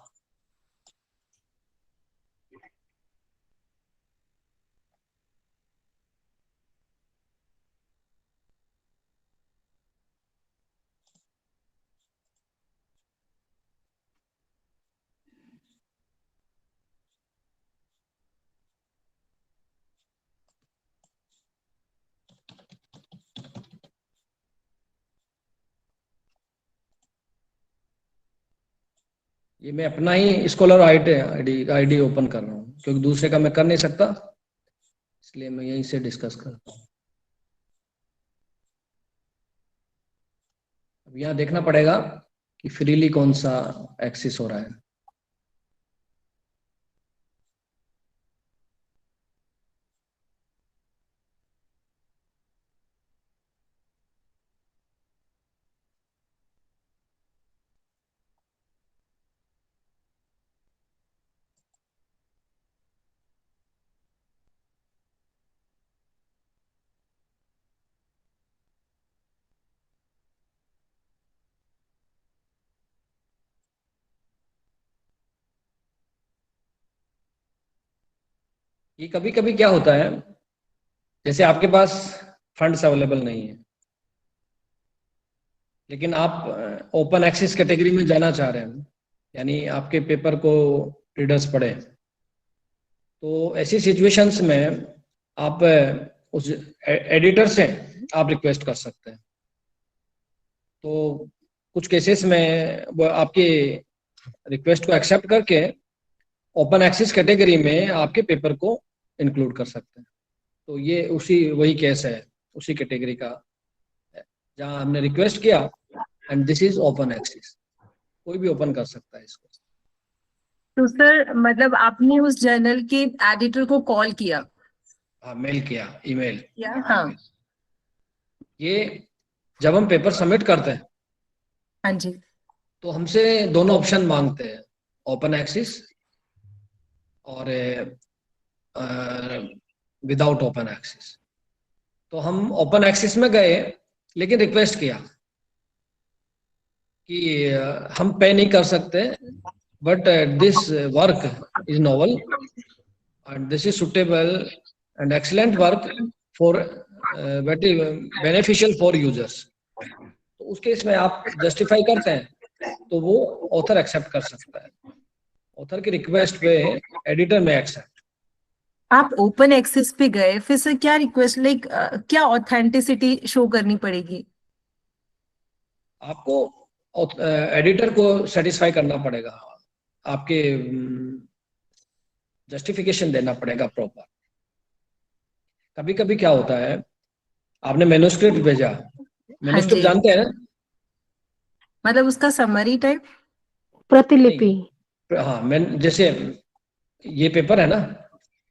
ये मैं अपना ही स्कॉलर आईडी ओपन कर रहा हूँ, क्योंकि दूसरे का मैं कर नहीं सकता, इसलिए मैं यहीं से डिस्कस करता हूँ। अब यहाँ देखना पड़ेगा कि फ्रीली कौन सा एक्सेस हो रहा है। ये कभी कभी क्या होता है, जैसे आपके पास फंड्स अवेलेबल नहीं है, लेकिन आप ओपन एक्सेस कैटेगरी में जाना चाह रहे हैं, यानी आपके पेपर को रीडर्स पढ़े, तो ऐसी सिचुएशंस में आप उस एडिटर से आप रिक्वेस्ट कर सकते हैं। तो कुछ केसेस में वो आपके रिक्वेस्ट को एक्सेप्ट करके ओपन एक्सेस कैटेगरी में आपके पेपर को इंक्लूड कर सकते हैं। तो ये वही केस है, उसी कैटेगरी का है, जहां हमने रिक्वेस्ट किया and this is open access, कोई भी ओपन कर सकता है इसको।
तो सर मतलब आपने उस जर्नल के एडिटर को कॉल किया?
हाँ, मेल किया, ईमेल।
हाँ
ये जब हम पेपर सबमिट करते हैं,
हाँ जी,
तो हमसे दोनों ऑप्शन मांगते हैं, ओपन एक्सेस और विदाउट ओपन एक्सेस। तो हम ओपन एक्सेस में गए, लेकिन रिक्वेस्ट किया कि हम पे नहीं कर सकते, but this work is novel and this is suitable and excellent work for beneficial for users. तो उस केस में आप जस्टिफाई करते हैं तो वो ऑथर एक्सेप्ट कर सकता है। ऑथर की रिक्वेस्ट पे एडिटर में एक्सेप्ट।
आप ओपन एक्सेस पे गए, फिर सर क्या रिक्वेस्ट लाइक क्या ऑथेंटिसिटी शो करनी पड़ेगी?
आपको एडिटर को सेटिस्फाई करना पड़ेगा, आपके जस्टिफिकेशन देना पड़ेगा प्रॉपर। कभी कभी क्या होता है, आपने मैन्युस्क्रिप्ट भेजा, मैन्युस्क्रिप्ट जानते हैं ना,
मतलब उसका समरी टाइप,
प्रतिलिपि।
हाँ, जैसे ये पेपर है ना,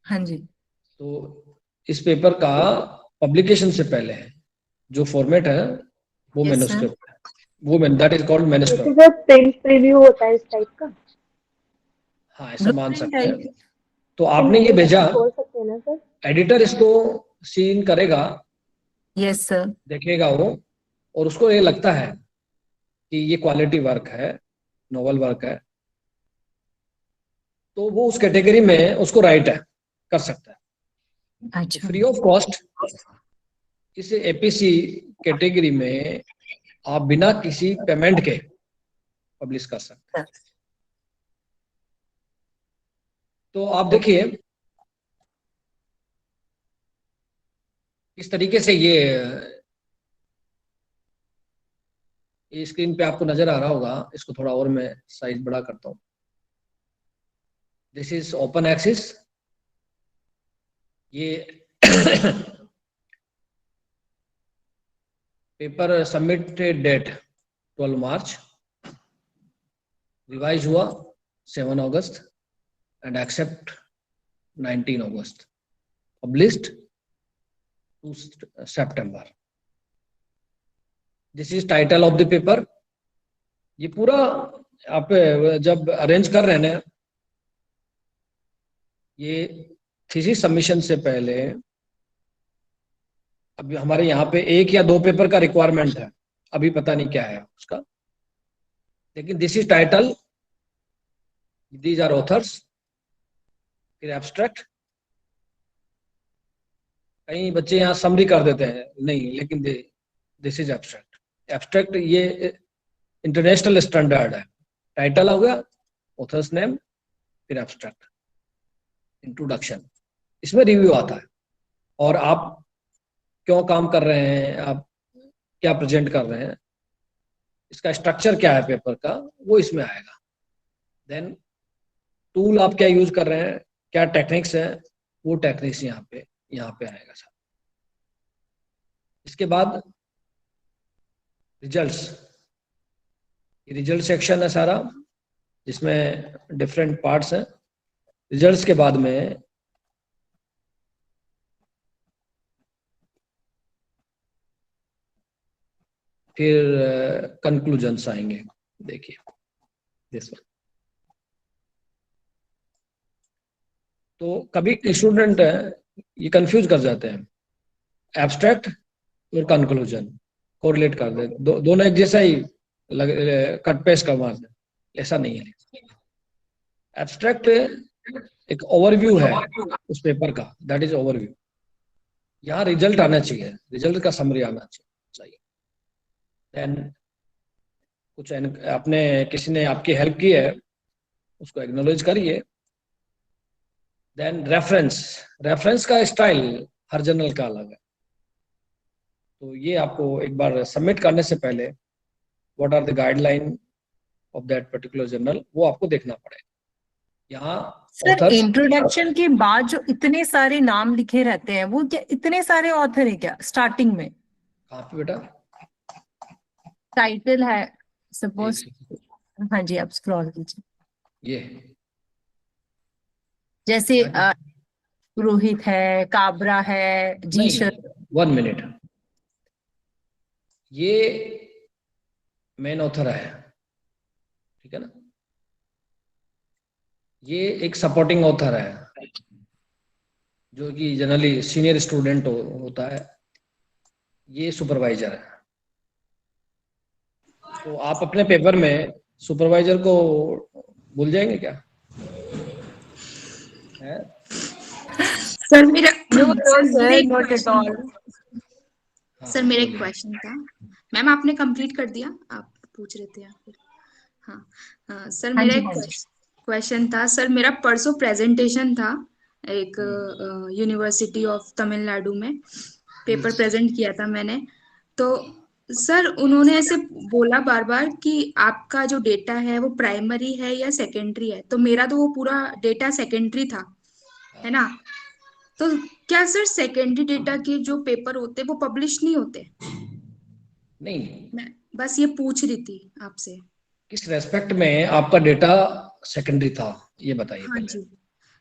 हाँ जी,
तो इस पेपर का पब्लिकेशन से पहले जो फॉर्मेट है वो
Yes,
मैन्युस्क्रिप्ट है, वो that is called manuscript.
Print preview होता है इस टाइप का।
हाँ, ऐसा मान
Blueprint
सकते हैं।
type।
तो आपने ये भेजा,
बोल सकते हैं ना सर?
एडिटर इसको सीन करेगा,
यस सर,
देखेगा वो, और उसको ये लगता है कि ये क्वालिटी वर्क है, नोवेल वर्क है, तो वो उस कैटेगरी में उसको राइट है, कर सकता है।
अच्छा,
फ्री ऑफ कॉस्ट इस एपीसी कैटेगरी में आप बिना किसी पेमेंट के पब्लिश कर सकते हैं। तो आप देखिए इस तरीके से ये स्क्रीन पे आपको नजर आ रहा होगा, इसको थोड़ा और मैं साइज बड़ा करता हूँ। This is open access. ये paper submitted date 12 March, revise हुआ 7 अगस्त एंड एक्सेप्ट 19 अगस्त, पब्लिश्ड 2 सितंबर। This is title of the paper. ये पूरा आप जब अरेंज कर रहे हैं ना, ये थीसिस सबमिशन से पहले अभी हमारे यहाँ पे 1 या 2 पेपर का रिक्वायरमेंट है, अभी पता नहीं क्या है उसका, लेकिन this is title, these are authors, फिर एब्स्ट्रैक्ट। कई बच्चे यहाँ समरी कर देते हैं, नहीं, लेकिन दिस इज एब्स्ट्रैक्ट। एब्स्ट्रैक्ट ये इंटरनेशनल स्टैंडर्ड है। टाइटल हो गया, ऑथर्स नेम, फिर एब्स्ट्रैक्ट, इंट्रोडक्शन, इसमें रिव्यू आता है और आप क्यों काम कर रहे हैं, आप क्या प्रेजेंट कर रहे हैं, इसका स्ट्रक्चर क्या है पेपर का, वो इसमें आएगा। देन टूल आप क्या यूज कर रहे हैं, क्या टेक्निक्स है, वो टेक्निक्स यहाँ पे आएगा सर। इसके बाद रिजल्ट्स, रिजल्ट सेक्शन है सारा, जिसमें डिफरेंट पार्ट्स हैं। रिजल्ट्स के बाद में फिर कंक्लूजन्स आएंगे। देखिए दिस वन। तो कभी स्टूडेंट ये कंफ्यूज कर जाते हैं, एब्स्ट्रैक्ट और कंक्लूजन कोरिलेट कर दे, दोनों एक जैसा ही कट पेस्ट कर मार दे, ऐसा नहीं है। एब्स्ट्रैक्ट एक ओवरव्यू है उस पेपर का, दैट इज ओवरव्यू। यहाँ रिजल्ट आना चाहिए, रिजल्ट का समरी आना चाहिए। देन कुछ आपने किसी ने आपकी हेल्प की है, उसको एक्नॉलेज करिए। देन रेफरेंस का स्टाइल हर जर्नल का अलग है, तो ये आपको एक बार सबमिट करने से पहले what are the guideline of that particular journal, वो आपको देखना पड़ेगा। यहाँ
सर
authors-
इंट्रोडक्शन के बाद जो इतने सारे नाम लिखे रहते हैं वो क्या इतने सारे ऑथर है क्या स्टार्टिंग में?
कहाँ पे बेटा?
टाइटल है सपोज, हाँ जी आप स्क्रॉल कीजिए,
ये
जैसे रोहित है, काबरा है, जीशर।
1 मिनट, ये मेन ऑथर है, ठीक है ना, ये एक सपोर्टिंग ऑथर है जो कि जनरली सीनियर स्टूडेंट होता है, ये सुपरवाइजर है। तो आप अपने पेपर में सुपरवाइजर को भूल जाएंगे क्या? है?
सर मेरा
हाँ,
मेरा एक क्वेश्चन था। मैम आपने कंप्लीट कर दिया? आप पूछ रहे थे या फिर? हाँ सर मेरा एक क्वेश्चन था। सर मेरा परसों प्रेजेंटेशन था एक यूनिवर्सिटी ऑफ तमिलनाडु में, पेपर प्रेजेंट किया था मैंने। तो सर उन्होंने ऐसे बोला बार बार कि आपका जो डेटा है वो प्राइमरी है या सेकेंडरी है। तो मेरा तो वो पूरा डेटा सेकेंडरी था, है ना। तो क्या सर सेकेंडरी डेटा के जो पेपर होते वो पब्लिश नहीं होते?
नहीं,
मैं बस ये पूछ रही थी आपसे।
किस रेस्पेक्ट में आपका डेटा सेकेंडरी था ये बताइए।
हाँ
पहले
जी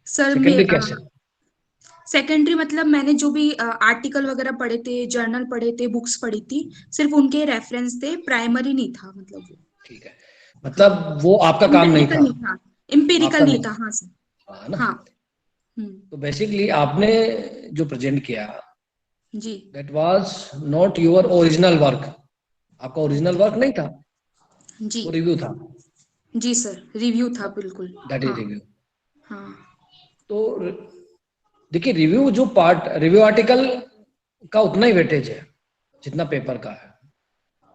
सर,
सेकेंडरी कैसे?
सेकेंडरी मतलब मैंने जो भी आर्टिकल वगैरह पढ़े थे, जर्नल पढ़े थे, बुक्स पढ़ी थी, सिर्फ उनके रेफरेंस थे, प्राइमरी नहीं था मतलब वो।
ठीक है, मतलब वो आपका काम नहीं था,
एम्पिरिकल नहीं था। हाँ सर,
हाँ ना।
हाँ।
तो बेसिकली आपने जो प्रेजेंट किया
जी,
that was not your original work, आपका ओरिजिनल वर्क नहीं था,
जी
वो रिव्यू था।
जी सर, रिव्यू था बिल्कुल।
That is review.
हाँ
तो देखिए रिव्यू जो पार्ट, रिव्यू आर्टिकल का उतना ही वेटेज है जितना पेपर का है।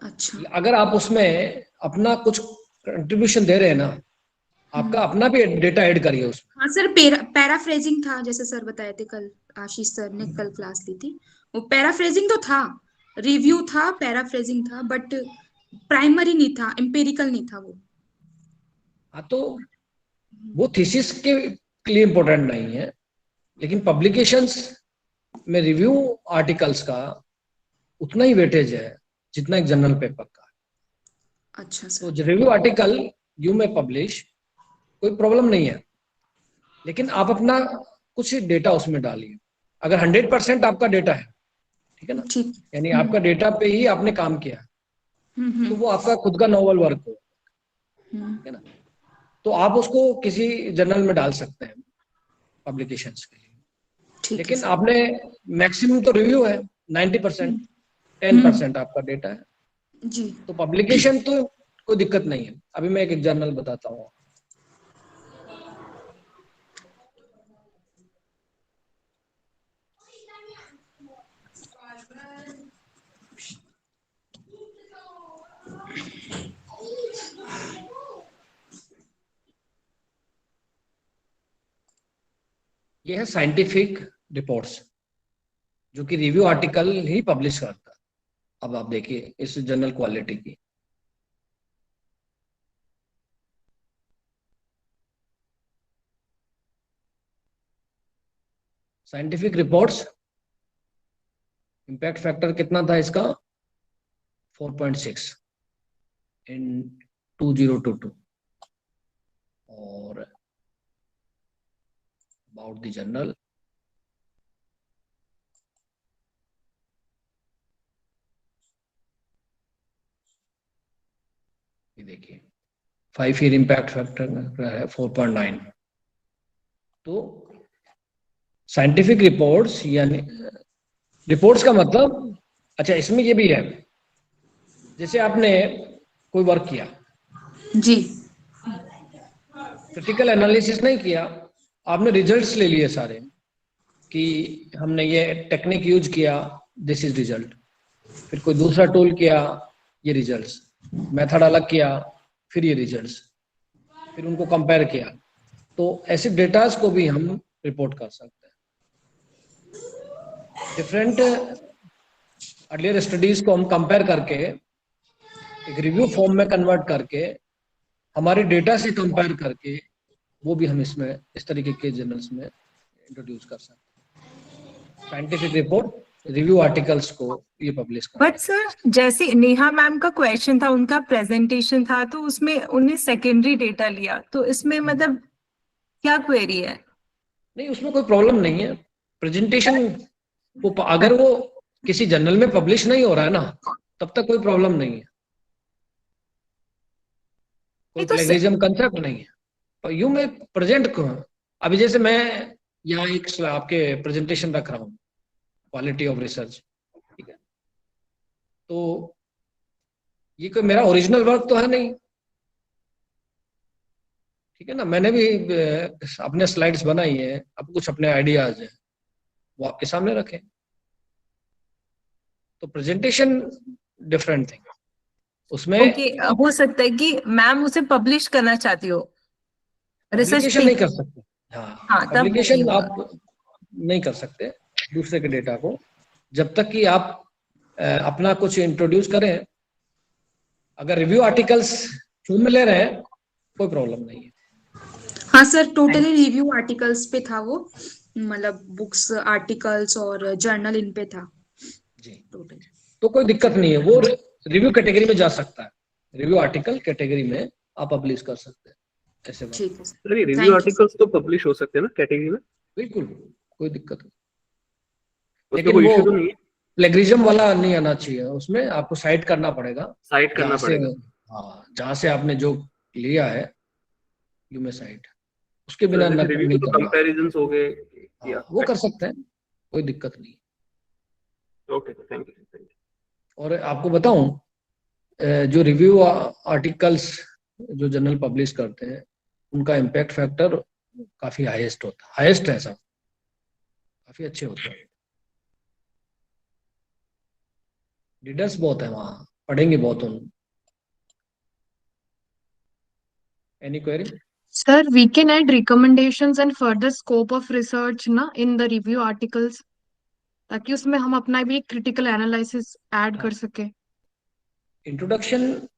अच्छा,
अगर आप उसमें अपना कुछ कंट्रीब्यूशन दे रहे हैं ना, आपका अपना भी डेटा ऐड करिए उसमें।
हाँ सर, पैराफ्रेजिंग था, जैसे सर बताए थे कल, आशीष सर ने कल क्लास ली थी, वो पैराफ्रेजिंग तो था, रिव्यू था, पैराफ्रेजिंग था, बट प्राइमरी नहीं था, एम्पिरिकल नहीं था वो।
हाँ तो वो थीसिस के लिए इम्पोर्टेंट नहीं है, लेकिन पब्लिकेशंस में रिव्यू आर्टिकल्स का उतना ही वेटेज है जितना एक जर्नल पेपर का।
अच्छा
तो
सर,
रिव्यू आर्टिकल यू में पब्लिश, कोई प्रॉब्लम नहीं है, लेकिन आप अपना कुछ डेटा उसमें डालिए। अगर 100% आपका डेटा है, ठीक है ना,
ठीक,
यानी आपका डेटा पे ही आपने काम किया, तो वो आपका खुद का नॉवल वर्क हो, ठीक है ना, तो आप उसको किसी जर्नल में डाल सकते हैं पब्लिकेशंस के लिए। लेकिन आपने मैक्सिमम तो रिव्यू है 90%, 10% आपका डेटा है,
जी
तो पब्लिकेशन तो कोई दिक्कत नहीं है। अभी मैं एक जर्नल बताता हूँ। ये है साइंटिफिक रिपोर्ट्स, जो कि रिव्यू आर्टिकल ही पब्लिश करता है। अब आप देखिए इस जर्नल क्वालिटी की, साइंटिफिक रिपोर्ट्स, इम्पैक्ट फैक्टर कितना था इसका? 4.6 इन 2022। और अबाउट द जर्नल, ये देखिए 5 ईयर इम्पैक्ट फैक्टर है 4.9। तो साइंटिफिक रिपोर्ट्स, यानी रिपोर्ट्स का मतलब, अच्छा इसमें ये भी है, जैसे आपने कोई वर्क किया
जी,
क्रिटिकल एनालिसिस नहीं किया, आपने रिजल्ट्स ले लिए सारे कि हमने ये टेक्निक यूज किया, दिस इज रिजल्ट, फिर कोई दूसरा टूल किया, ये रिजल्ट्स, मेथड अलग किया, फिर ये रिजल्ट्स, फिर उनको कंपेयर किया। तो ऐसे डेटास को भी हम रिपोर्ट कर सकते हैं। डिफरेंट अर्लियर स्टडीज को हम कंपेयर करके एक रिव्यू फॉर्म में कन्वर्ट करके, हमारे डेटा से कंपेयर करके वो भी हम इसमें इस तरीके के जर्नल्स में इंट्रोड्यूस कर सकते हैं। साइंटिफिक रिपोर्ट, रिव्यू आर्टिकल्स को ये पब्लिश कर।
बट सर, जैसे नेहा मैम का क्वेश्चन था, उनका प्रेजेंटेशन था, तो उसमें उन्हें सेकेंडरी डेटा लिया, तो इसमें मतलब क्या क्वेरी है?
नहीं, उसमें कोई प्रॉब्लम नहीं है। प्रेजेंटेशन वो अगर वो किसी जर्नल में पब्लिश नहीं हो रहा है ना, तब तक कोई प्रॉब्लम नहीं है, कोई प्लेगरिज्म कंसेप्ट नहीं है। और यूं मैं प्रेजेंट करूं, अभी जैसे मैं यहाँ एक आपके प्रेजेंटेशन रख रहा हूँ, क्वालिटी ऑफ रिसर्च, ठीक है, तो ये कोई मेरा ओरिजिनल वर्क तो है नहीं, ठीक है ना। मैंने भी अपने स्लाइड्स बनाई है, अब कुछ अपने आइडियाज हैं, वो आपके सामने रखे। तो प्रेजेंटेशन डिफरेंट थिंग, उसमें
हो सकता है कि मैम उसे पब्लिश करना चाहती हो,
पब्लिकेशन नहीं कर सकते। हाँ,
तब
पब्लिकेशन आप नहीं कर सकते दूसरे के डेटा को, जब तक कि आप अपना कुछ इंट्रोड्यूस करें। अगर रिव्यू आर्टिकल्स फॉर्म में ले रहे हैं, कोई प्रॉब्लम नहीं है।
हाँ सर, टोटली रिव्यू आर्टिकल्स पे था वो, मतलब बुक्स, आर्टिकल्स और जर्नल इन पे था
जी
टोटल।
तो कोई दिक्कत नहीं है, वो रिव्यू कैटेगरी में जा सकता है, रिव्यू आर्टिकल कैटेगरी में आप पब्लिश कर सकते हैं ऐसे।
ठीक है
सर, ये रिव्यू आर्टिकल्स तो पब्लिश हो सकते हैं ना कैटेगरी में?
बिल्कुल, कोई दिक्कत नहीं,
उसमें कोई इशू तो नहीं है?
प्लेगरिज्म वाला नहीं आना चाहिए, उसमें आपको साइट करना पड़ेगा,
साइट करना पड़ेगा।
हाँ, जहाँ से आपने जो लिया है यू में साइट, उसके बिना
रिव्यू तो कंपैरिजंस हो गए,
वो कर सकते हैं, कोई दिक्कत नहीं।
Okay, thank you.
और आपको बताऊं, जो रिव्यू आर्टिकल्स जो जर्नल पब्लिश करते हैं, उनका इम्पैक्ट फैक्टर काफी हाईएस्ट होता है, हाईएस्ट है सब, काफी अच्छे होते हैं। रीडर्स बहुत है वहाँ, पढ़ेंगे बहुत उन। Any query?
Sir, we can add recommendations and further scope of research ना in the review articles, ताकि उसमें हम अपना भी critical analysis add कर सके।
इंट्रोडक्शन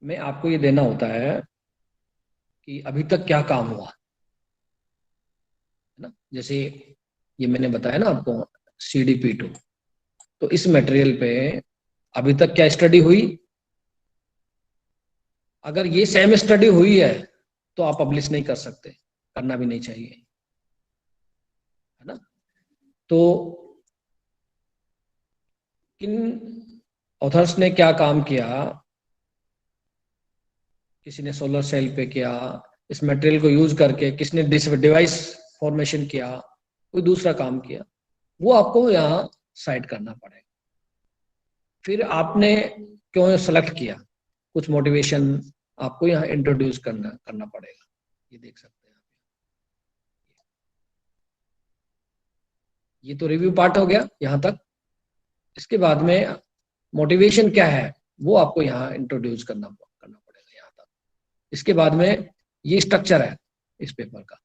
में आपको ये देना होता है कि अभी तक क्या काम हुआ, है ना। जैसे ये मैंने बताया ना आपको CDP2, तो इस मटेरियल पे अभी तक क्या स्टडी हुई। अगर ये सेम स्टडी हुई है तो आप पब्लिश नहीं कर सकते, करना भी नहीं चाहिए, है ना। तो किन ऑथर्स ने क्या काम किया, किसी ने सोलर सेल पे किया, इस मटेरियल को यूज करके किसने डिवाइस फॉर्मेशन किया, कोई दूसरा काम किया, वो आपको यहाँ साइट करना पड़ेगा। फिर आपने क्यों सेलेक्ट किया, कुछ मोटिवेशन आपको यहाँ इंट्रोड्यूस करना पड़ेगा, ये देख सकते हैं आप। ये तो रिव्यू पार्ट हो गया यहाँ तक। इसके बाद में मोटिवेशन क्या है वो आपको यहाँ इंट्रोड्यूस करना पड़ेगा यहाँ तक। इसके बाद में ये स्ट्रक्चर है इस पेपर का,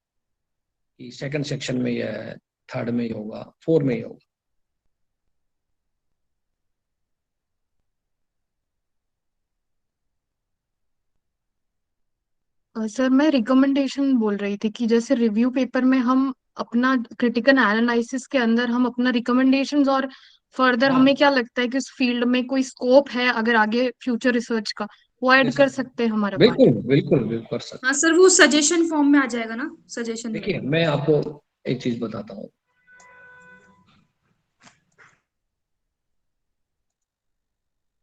कि सेकंड सेक्शन में ये है, थर्ड में ही होगा, फोर्थ में ही होगा।
सर, मैं रिकमेंडेशन बोल रही थी कि जैसे रिव्यू पेपर में हम अपना क्रिटिकल एनालिसिस के अंदर हम अपना रिकमेंडेशंस और फर्दर हमें क्या लगता है कि उस फील्ड में कोई स्कोप है अगर आगे फ्यूचर रिसर्च का, वो ऐड कर सकते हैं हमारे पास।
बिल्कुल कर सकते।
हाँ सर, वो सजेशन फॉर्म में आ जाएगा ना, सजेशन।
देखिए, मैं आपको एक चीज बताता हूँ।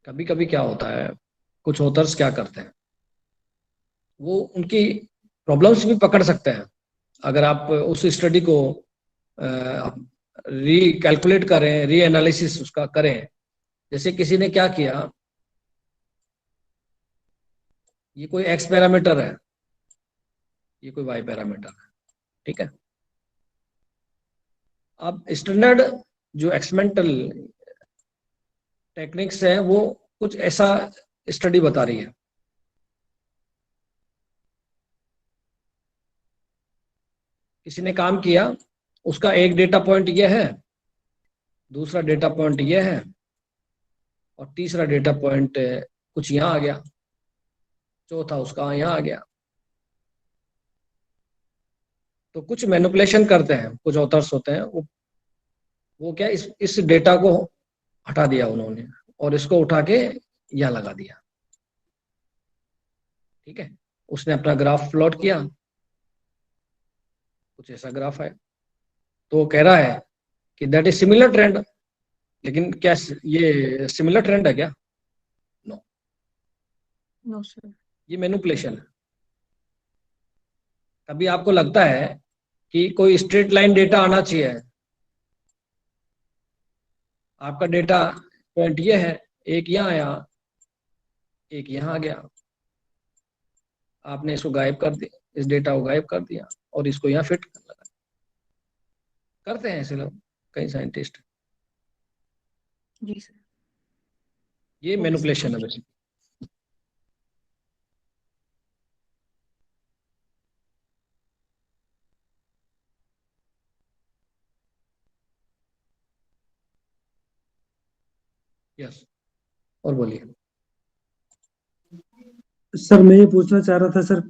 कभी कभी क्या होता है, कुछ ऑथर्स क्या करते हैं, वो उनकी प्रॉब्लम्स भी पकड़ सकते हैं। अगर आप उस स्टडी को कैलकुलेट करें, री एनालिसिस उसका करें। जैसे किसी ने क्या किया, ये कोई एक्स पैरामीटर है, ये कोई वाई पैरामीटर है, ठीक है। अब स्टैंडर्ड जो एक्सपेरिमेंटल टेक्निक्स है वो कुछ ऐसा स्टडी बता रही है। किसी ने काम किया, उसका एक डेटा पॉइंट ये है, दूसरा डेटा पॉइंट ये है, और तीसरा डेटा पॉइंट कुछ यहाँ आ गया, चौथा उसका यहाँ आ गया। तो कुछ मैनिपुलेशन करते हैं, कुछ ऑथर्स होते हैं, वो क्या इस डेटा को हटा दिया उन्होंने और इसको उठा के यहाँ लगा दिया। ठीक है, उसने अपना ग्राफ प्लॉट किया, कुछ ऐसा ग्राफ है, तो वो कह रहा है कि दैट इज सिमिलर ट्रेंड। लेकिन क्या ये सिमिलर ट्रेंड है क्या? No,
no sir.
ये मैनिपुलेशन है। कभी आपको लगता है कि कोई स्ट्रेट लाइन डेटा आना चाहिए, आपका डेटा पॉइंट ये है, एक यहाँ आया, एक यहाँ आ गया, आपने इसको गायब कर दिया, इस डेटा को गायब कर दिया और इसको यहाँ फिट कर लगा। करते हैं ऐसे लोग, कई साइंटिस्ट।
जी सर।
ये मैनिपुलेशन है बेसिकली। यस, और बोलिए।
सर मैं ये पूछना चाह रहा था सर,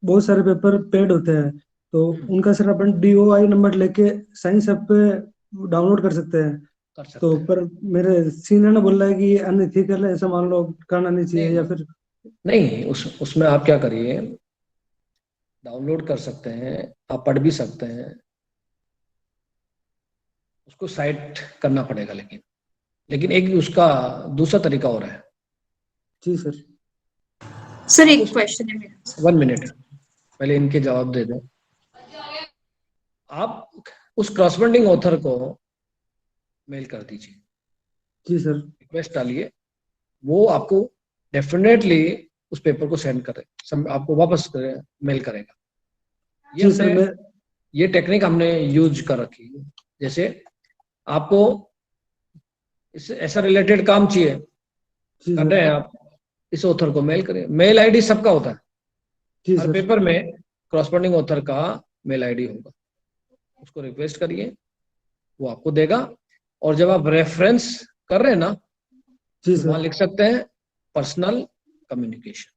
बहुत सारे पेपर पेड होते हैं तो उनका सर अपन DOI नंबर लेके साइंस ऐप पे डाउनलोड कर सकते हैं।
कर सकते
तो
हैं।
पर मेरे सीनियर ने बोला है कि ये अनएथिकल है, ऐसा मान लो करना नहीं चाहिए, या फिर
नहीं, उसमें आप क्या करिए, डाउनलोड कर सकते हैं, आप पढ़ भी सकते हैं, उसको साइट करना पड़ेगा। लेकिन एक उसका दूसरा तरीका और है।
जी सर।
सर एक क्वेश्चन है मेरा।
1 मिनट, पहले इनके जवाब दे दें। आप उस करस्पॉन्डिंग ऑथर को मेल कर दीजिए,
जी सर।
रिक्वेस्ट डालिए, वो आपको डेफिनेटली उस पेपर को सेंड करे, आपको वापस मेल करेगा।
जी सर,
ये टेक्निक हमने यूज कर रखी है। जैसे आपको इससे ऐसा रिलेटेड काम चाहिए, कर रहे हैं आप, इस ऑथर को मेल करें। मेल आईडी सबका होता है, हर पेपर में करस्पॉन्डिंग ऑथर का मेल आईडी होगा, उसको रिक्वेस्ट करिए, वो आपको देगा। और जब आप रेफरेंस कर रहे हैं ना,
जी
तो
सर,
वहां लिख सकते हैं पर्सनल कम्युनिकेशन।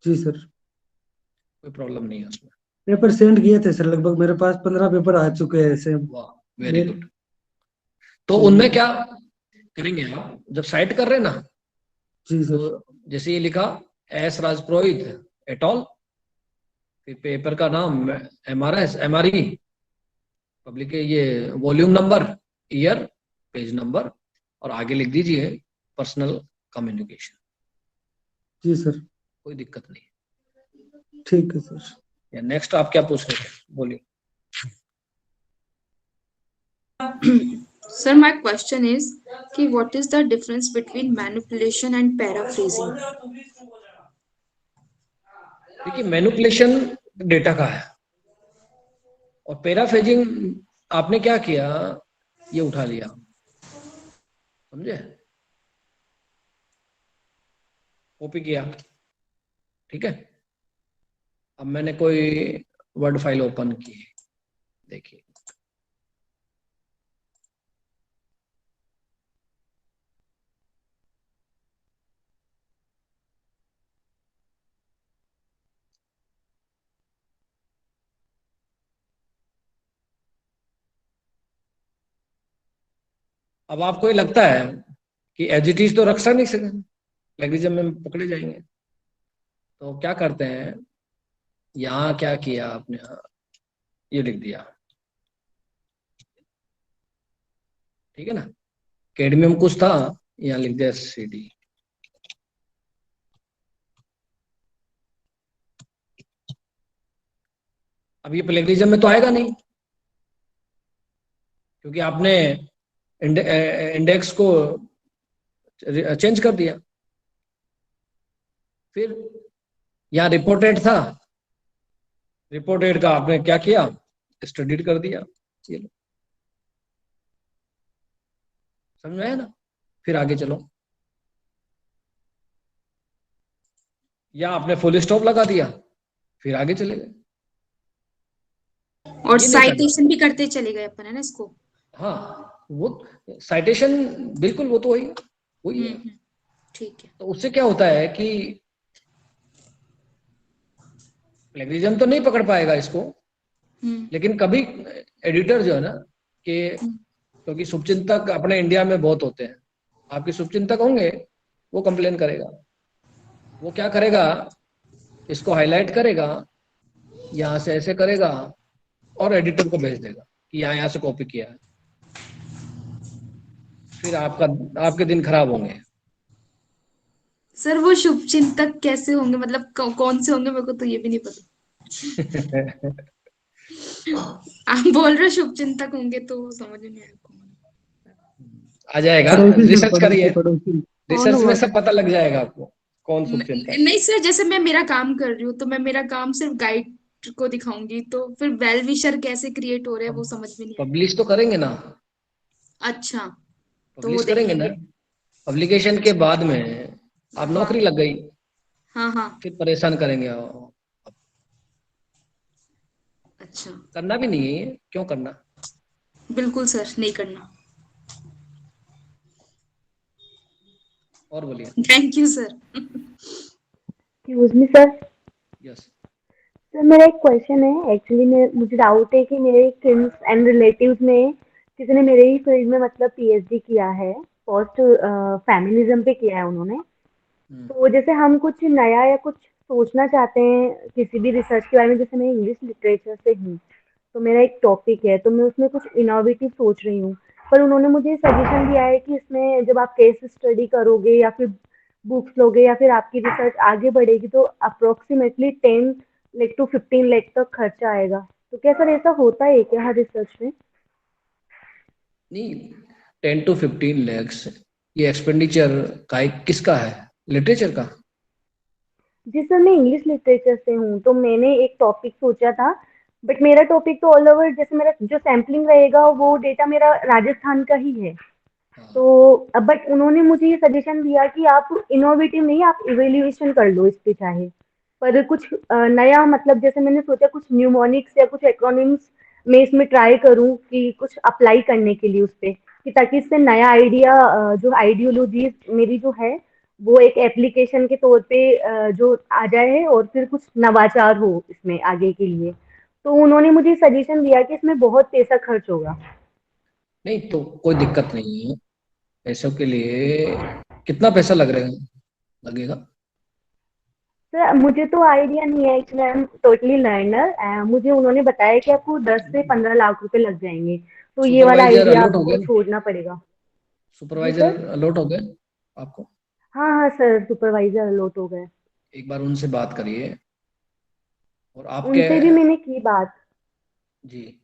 जी सर।
कोई प्रॉब्लम नहीं है उसमें।
पेपर सेंड किए थे सर, लगभग मेरे पास 15 पेपर आ चुके हैं ऐसे।
Very good. तो उनमें क्या करेंगे आप, जब साइट कर रहे हैं ना,
जी सर,
तो जैसे ये लिखा एस राजपुरोहित एट ऑल, फिर पेपर का नाम MRI पब्लिक, ये volume number, year, page number, और आगे लिख दीजिए पर्सनल कम्युनिकेशन।
जी सर।
कोई दिक्कत नहीं।
ठीक है सर।
या नेक्स्ट आप क्या पूछ रहे थे, बोलिए।
Sir, my question is कि what is the difference between manipulation and paraphrasing?
देखिए, मैनिपुलेशन डेटा का है और पैराफ्रेजिंग आपने क्या किया, ये उठा लिया, समझे, कॉपी किया। ठीक है, अब मैंने कोई वर्ड फाइल ओपन की, देखिए, अब आपको ये लगता है कि एज इट इज तो रख नहीं सकते, प्लेगरिज्म में पकड़े जाएंगे। तो क्या करते हैं, यहाँ क्या किया आपने, ये लिख दिया, ठीक है ना, कैडमियम कुछ था, यहाँ लिख दिया CD। अब ये प्लेगरिज्म में तो आएगा नहीं, क्योंकि आपने इंडेक्स को चेंज कर दिया। फिर यहाँ रिपोर्टेड था, रिपोर्टेड का आपने क्या किया, स्टडीड कर दिया। चलो, समझ में आया ना। फिर आगे चलो, या आपने फुल स्टॉप लगा दिया, फिर आगे चले गए।
और साइटेशन भी करते चले गए अपन, है ना इसको।
हाँ, वो साइटेशन बिल्कुल, वो तो वही है।
ठीक है।
तो उससे क्या होता है कि प्लेगरिज्म तो नहीं पकड़ पाएगा इसको, लेकिन कभी एडिटर जो है ना कि क्योंकि शुभचिंतक अपने इंडिया में बहुत होते हैं, आपके शुभचिंतक होंगे, वो कंप्लेन करेगा, वो क्या करेगा, इसको हाईलाइट करेगा, यहाँ से ऐसे करेगा और एडिटर को भेज देगा कि यहाँ से कॉपी किया है, फिर आपके दिन खराब होंगे।
सर वो शुभचिंतक कैसे होंगे, मतलब कौन से होंगे, मेरे को तो ये भी नहीं पता। आप बोल रहे शुभचिंतक होंगे तो समझ नहीं आया।
आ जाएगा, रिसर्च करिए, रिसर्च में सब पता लग जाएगा आपको कौन शुभचिंतक।
नहीं सर, जैसे मैं मेरा काम कर रही हूँ तो मैं मेरा काम सिर्फ गाइड को दिखाऊंगी, तो फिर वेल विशर कैसे क्रिएट हो रहे हैं वो समझ में नहीं
पब्लिश तो करेंगे ना।
अच्छा, तो
पब्लिश करेंगे ना, पब्लिकेशन के बाद में आप नौकरी लग गई,
हाँ
फिर परेशान करेंगे।
अच्छा,
करना भी नहीं है, क्यों करना।
बिल्कुल सर, नहीं करना।
और बोलिए।
Thank you sir.
Excuse me sir.
Yes
sir, मेरा एक क्वेश्चन है। एक्चुअली मुझे डाउट है कि मेरे फ्रेंड्स एंड रिलेटिव्स में किसी ने मेरे ही फील्ड में मतलब पीएचडी किया है, पोस्ट फेमिनिज्म पे किया है उन्होंने। तो जैसे हम कुछ नया या कुछ सोचना चाहते हैं किसी भी रिसर्च के बारे में, जैसे मैं इंग्लिश लिटरेचर से हूँ, तो मेरा एक टॉपिक है, तो मैं उसमें कुछ इनोवेटिव सोच रही हूँ, पर उन्होंने मुझे सजेशन दिया है कि इसमें जब आप केस स्टडी करोगे या फिर बुक्स लोगे या फिर आपकी रिसर्च आगे बढ़ेगी तो अप्रोक्सीमेटली 10 लाख टू 15 लाख तक खर्चा आएगा। तो क्या सर ऐसा होता है क्या हर रिसर्च में?
नहीं, 10 to 15 lakhs ये एक्सपेंडिचर किसका है, लिटरेचर का?
जी सर, मैं इंग्लिश लिटरेचर से हूँ, तो मैंने एक टॉपिक सोचा था, बट मेरा टॉपिक तो ऑल ओवर, जैसे मेरा जो सैम्पलिंग रहेगा वो डेटा मेरा राजस्थान का ही है। तो बट उन्होंने मुझे ये सजेशन दिया कि आप इनोवेटिव नहीं, आप इवेल्युएशन कर लो इस पे चाहे, पर कुछ नया, मतलब जैसे मैंने सोचा कुछ न्यूमोनिक्स या कुछ एक्रोनिम्स मैं इसमें ट्राई करूं कि कुछ अप्लाई करने के लिए उस पे, कि ताकि इससे नया आइडिया, जो आइडियोलॉजी मेरी जो है वो एक एप्लीकेशन के तौर पे जो आ जाए और फिर कुछ नवाचार हो इसमें आगे के लिए। तो उन्होंने मुझे सजेशन दिया कि इसमें बहुत पैसा खर्च होगा।
नहीं तो कोई दिक्कत नहीं है, पैसों के लिए कितना पैसा लगेगा?
सर मुझे तो आइडिया नहीं है, actually I am totally learner. मुझे उन्होंने बताया कि आपको 10 से 15 लाख रुपए लग जाएंगे, तो ये वाला आइडिया आपको छोड़ना पड़ेगा।
सुपरवाइजर अलॉट हो गए आपको?
हाँ हाँ सर, सुपरवाइजर अलॉट हो गए।
एक बार उनसे बात करिए। और आपके
उनसे भी मैंने की बात
जी,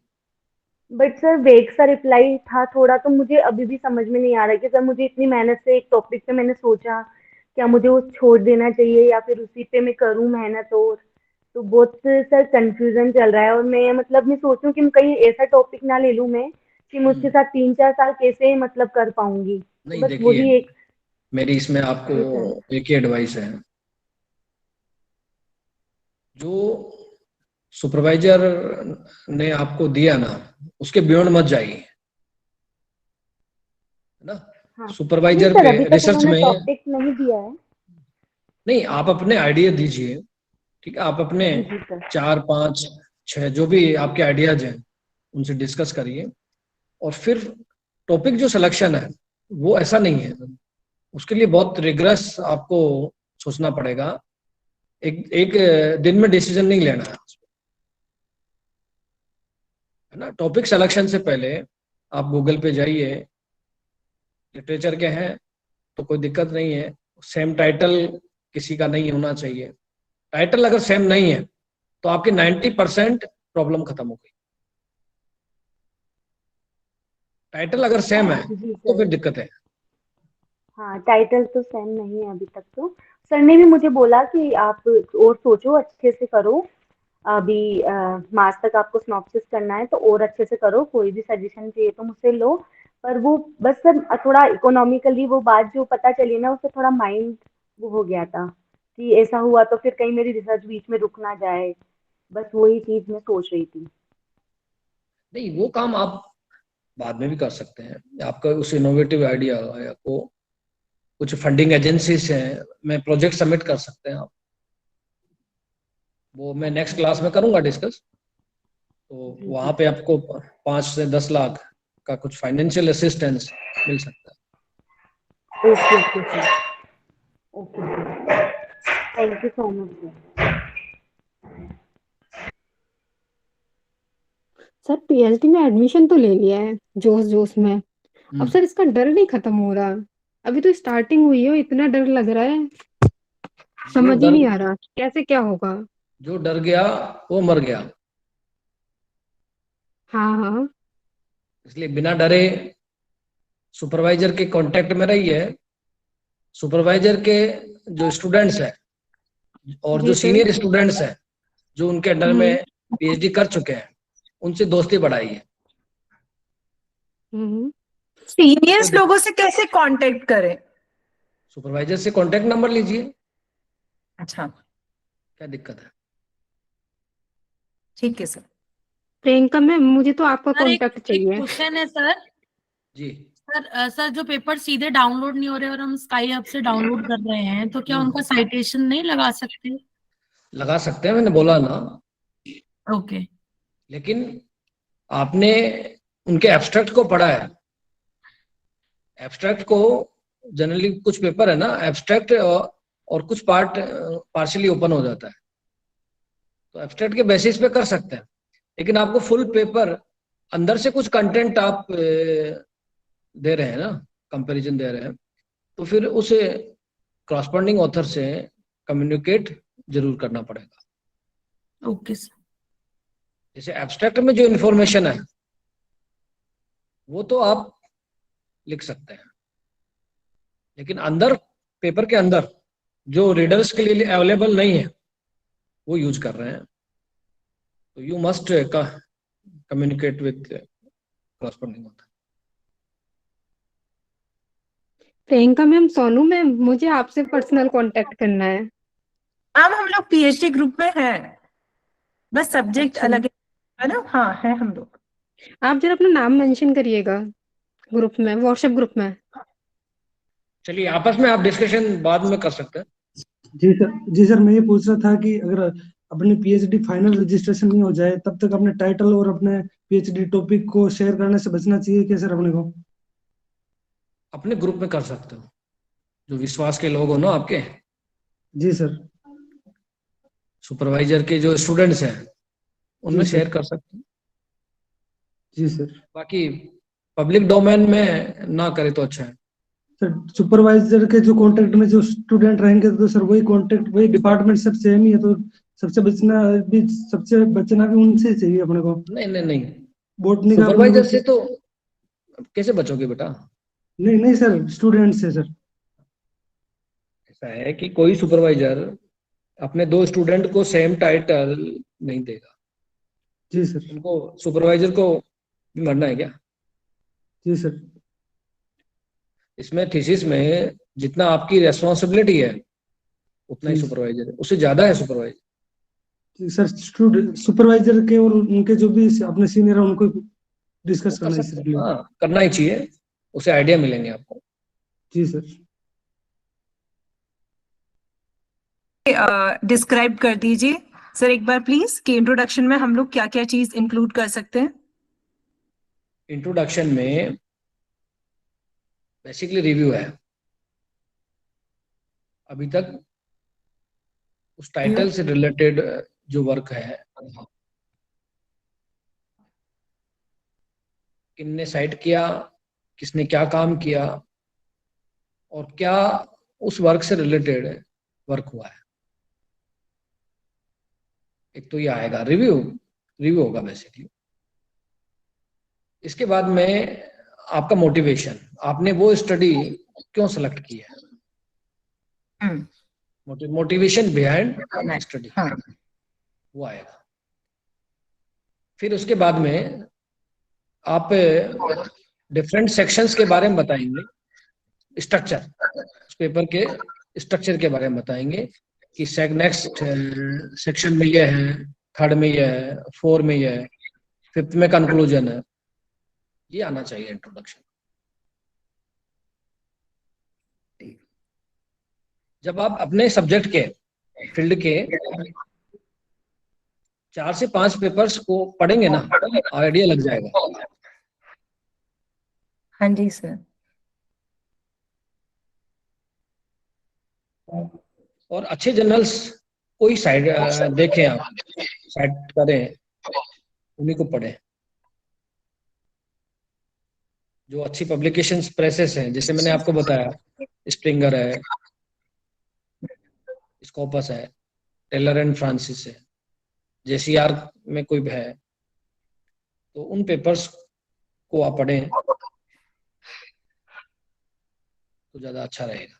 बट सर वेग सा रिप्लाई था थोड़ा, तो मुझे अभी भी समझ में नहीं आ रहा कि सर मुझे इतनी मेहनत से एक टॉपिक पे मैंने सोचा, क्या मुझे वो छोड़ देना चाहिए या फिर उसी पे मैं करूँ मेहनत और। तो बहुत सर कंफ्यूजन चल रहा है, और मैं मतलब मैं सोचूं कि मैं कहीं ऐसा टॉपिक ना ले लूं मैं कि मुझके साथ 3-4 साल कैसे मतलब कर पाऊंगी।
नहीं
बस
देखिए,
वही एक
मेरी इसमें आपको एक ही एडवाइस है, जो सुपरवाइजर ने आपको दिया ना उसके बियॉन्ड मत जाइए, है ना।
हाँ।
सुपरवाइजर
नहीं सर,
पे
अभी तक
रिसर्च
उन्होंने
में
टॉपिक नहीं दिया है।
नहीं, आप अपने आइडिया दीजिए, ठीक है, आप अपने
जी जी सर।
4, 5, 6 जो भी आपके आइडियाज हैं उनसे डिस्कस करिए, और फिर टॉपिक जो सिलेक्शन है वो ऐसा नहीं है, उसके लिए बहुत रिग्रेस आपको सोचना पड़ेगा, एक दिन में डिसीजन नहीं लेना है ना। टॉपिक सिलेक्शन से पहले आप गूगल पे जाइए, लिटरेचर के हैं तो कोई दिक्कत नहीं है, सेम टाइटल किसी का नहीं होना चाहिए। टाइटल अगर सेम नहीं है तो आपकी 90% प्रॉब्लम खत्म हो गई। टाइटल अगर सेम है तो फिर दिक्कत है।
हाँ, टाइटल तो सेम नहीं है अभी तक। तो सर ने भी मुझे बोला कि आप और सोचो, अच्छे से करो, अभी मार्च तक आपको स्नॉप्सिस करना है तो और अच्छे से करो, कोई भी सजेशन चाहिए तो मुझसे लो। पर वो बस सर थोड़ा इकोनॉमिकली वो बात जो पता चली ना, उससे थोड़ा माइंड वो हो गया था कि ऐसा हुआ तो फिर कहीं मेरी रिसर्च बीच में रुक ना जाए, बस वही चीज मैं सोच रही थी।
नहीं, वो काम आप बाद में भी कर सकते हैं, आपका उस इनोवेटिव आइडिया को कुछ फंडिंग एजेंसीज हैं, मैं प्रोजेक्ट सबमिट कर सकते हैं आप, वो मैं नेक्स्ट क्लास में करूंगा डिस्कस। तो वहां पे आपको 5 से 10 लाख का कुछ फाइनेंशियल असिस्टेंस मिल सकता है।
Okay okay sir, okay, thank you so much sir.
Sir PhD में एडमिशन तो ले लिया है जोश जोश में, अब सर इसका डर नहीं खत्म हो रहा। अभी तो स्टार्टिंग हुई है, इतना डर लग रहा है, समझ ही नहीं आ रहा कैसे क्या होगा।
जो डर गया वो मर गया,
हाँ हाँ।
इसलिए बिना डरे सुपरवाइजर के कांटेक्ट में रहिए। सुपरवाइजर के जो स्टूडेंट्स हैं और
जी
जो
सर।
सीनियर स्टूडेंट्स हैं जो उनके अंडर में पीएचडी कर चुके हैं, उनसे दोस्ती बढ़ाइए।
सीनियर्स लोगों से कैसे कांटेक्ट करें?
सुपरवाइजर से कांटेक्ट नंबर लीजिए।
अच्छा,
क्या दिक्कत है?
ठीक है सर।
प्रियंका मैम, मुझे तो आपका
सर एक
कांटेक्ट चाहिए।
क्वेश्चन है सर।
जी
सर सर जो पेपर सीधे डाउनलोड नहीं हो रहे और हम स्काई हब से डाउनलोड कर रहे हैं, तो क्या उनका साइटेशन नहीं लगा सकते?
लगा सकते हैं, मैंने बोला ना।
ओके।
लेकिन आपने उनके एब्स्ट्रैक्ट को पढ़ा है? एब्स्ट्रैक्ट को जनरली कुछ पेपर है ना, एब्स्ट्रैक्ट और कुछ पार्ट पार्शियली ओपन हो जाता है, तो एब्स्ट्रैक्ट के बेसिस पे कर सकते हैं। लेकिन आपको फुल पेपर अंदर से कुछ कंटेंट आप दे रहे हैं ना, कंपैरिजन दे रहे हैं, तो फिर उसे क्रॉसपॉन्डिंग ऑथर से कम्युनिकेट जरूर करना पड़ेगा।
Okay sir.
जैसे एब्स्ट्रैक्ट में जो इन्फॉर्मेशन है वो तो आप लिख सकते हैं, लेकिन अंदर पेपर के अंदर जो रीडर्स के लिए अवेलेबल नहीं है वो यूज कर रहे हैं, तो you must communicate with corresponding author.
Priyanka ma'am, Sonu ma'am, मुझे आपसे पर्सनल कांटेक्ट करना है।
मैम हम लोग पीएचडी ग्रुप में हैं, बस सब्जेक्ट
अच्छा।
अलग है ना। हाँ है हम लोग।
आप जरा अपना नाम मेंशन करिएगा ग्रुप में, व्हाट्सएप ग्रुप में।
चलिए आपस में आप डिस्कशन बाद में कर सकते हैं।
जी सर, मैं ये पूछ रहा था कि अगर अपनी पीएचडी फाइनल रजिस्ट्रेशन नहीं हो जाए तब तक अपने टाइटल और अपने पीएचडी टॉपिक को शेयर करने से बचना चाहिए क्या सर अपने को?
अपने ग्रुप में कर सकते हो, जो विश्वास के लोग हो ना आपके।
जी सर।
सुपरवाइजर के जो स्टूडेंट्स हैं उनमें
जी सर।
शेयर कर सकते हैं।
जी सर।
बाकी पब्लिक डोमेन में ना करे तो अच्छा है।
सर सुपरवाइजर के जो कांटेक्ट में जो स्टूडेंट रहेंगे तो सर वही कांटेक्ट, वही डिपार्टमेंट सब सेम ही है, तो सबसे बचना भी उनसे ही चाहिए अपने को।
नहीं नहीं नहीं,
बोटनी का
सुपरवाइजर से तो कैसे बचोगे बेटा?
नहीं नहीं सर, स्टूडेंट से सर।
ऐसा है कि कोई सुपरवाइजर अपने 2 स्टूडेंट को सेम टाइटल नहीं देगा।
जी सर।
उनको सुपरवाइजर को मरना है क्या?
जी सर।
इसमें थीसिस में जितना आपकी रेस्पॉन्सिबिलिटी है उतना ही
जी।
सुपरवाइजर है, उससे ज्यादा है सुपरवाइजर।
जी सर, स्टूडेंट सुपरवाइजर के और उनके जो भी अपने सीनियर है उनको डिस्कस
कर
करना
सकते
है
हैं, हाँ करना ही चाहिए, उसे आइडिया मिलेंगे आपको।
जी सर।
डिस्क्राइब कर दीजिए सर एक बार प्लीज कि इंट्रोडक्शन में हम लोग क्या क्या चीज इंक्लूड कर सकते हैं।
इंट्रोडक्शन में बेसिकली रिव्यू है, अभी तक उस टाइटल से रिलेटेड जो वर्क है, किसने साइट किया, किसने क्या काम किया और क्या उस वर्क से रिलेटेड वर्क हुआ है। एक तो ये आएगा रिव्यू होगा बेसिकली। इसके बाद में आपका मोटिवेशन, आपने वो स्टडी क्यों सेलेक्ट की है, मोटिवेशन बिहाइंड स्टडी, वो आएगा। फिर उसके बाद में आप डिफरेंट सेक्शंस के बारे में बताएंगे, स्ट्रक्चर, पेपर के स्ट्रक्चर के बारे में बताएंगे कि नेक्स्ट सेक्शन में ये है, थर्ड में ये है, 4 में ये है, 5th में कंक्लूजन है। ये आना चाहिए इंट्रोडक्शन। जब आप अपने सब्जेक्ट के फील्ड के 4 से 5 पेपर्स को पढ़ेंगे ना, आइडिया लग जाएगा।
हाँ जी सर।
और अच्छे जर्नल्स कोई साइड देखें, आप साइड करें, उन्हीं को पढ़ें। जो अच्छी पब्लिकेशंस प्रेसेस हैं, जैसे मैंने आपको बताया, स्प्रिंगर है, स्कोपस है, टेलर एंड फ्रांसिस है, जेसीआर में कोई भी है, तो उन पेपर्स को आप पढ़ें तो ज्यादा अच्छा रहेगा।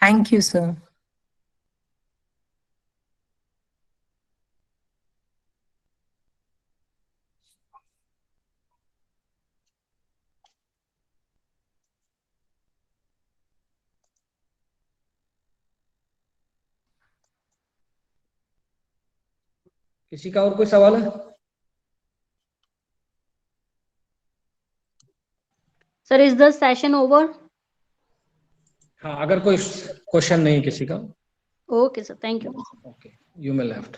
Thank you sir.
किसी का और कोई सवाल है?
Sir, is the session over?
हाँ, अगर कोई क्वेश्चन नहीं किसी का,
okay sir, thank you.
Okay, you may left.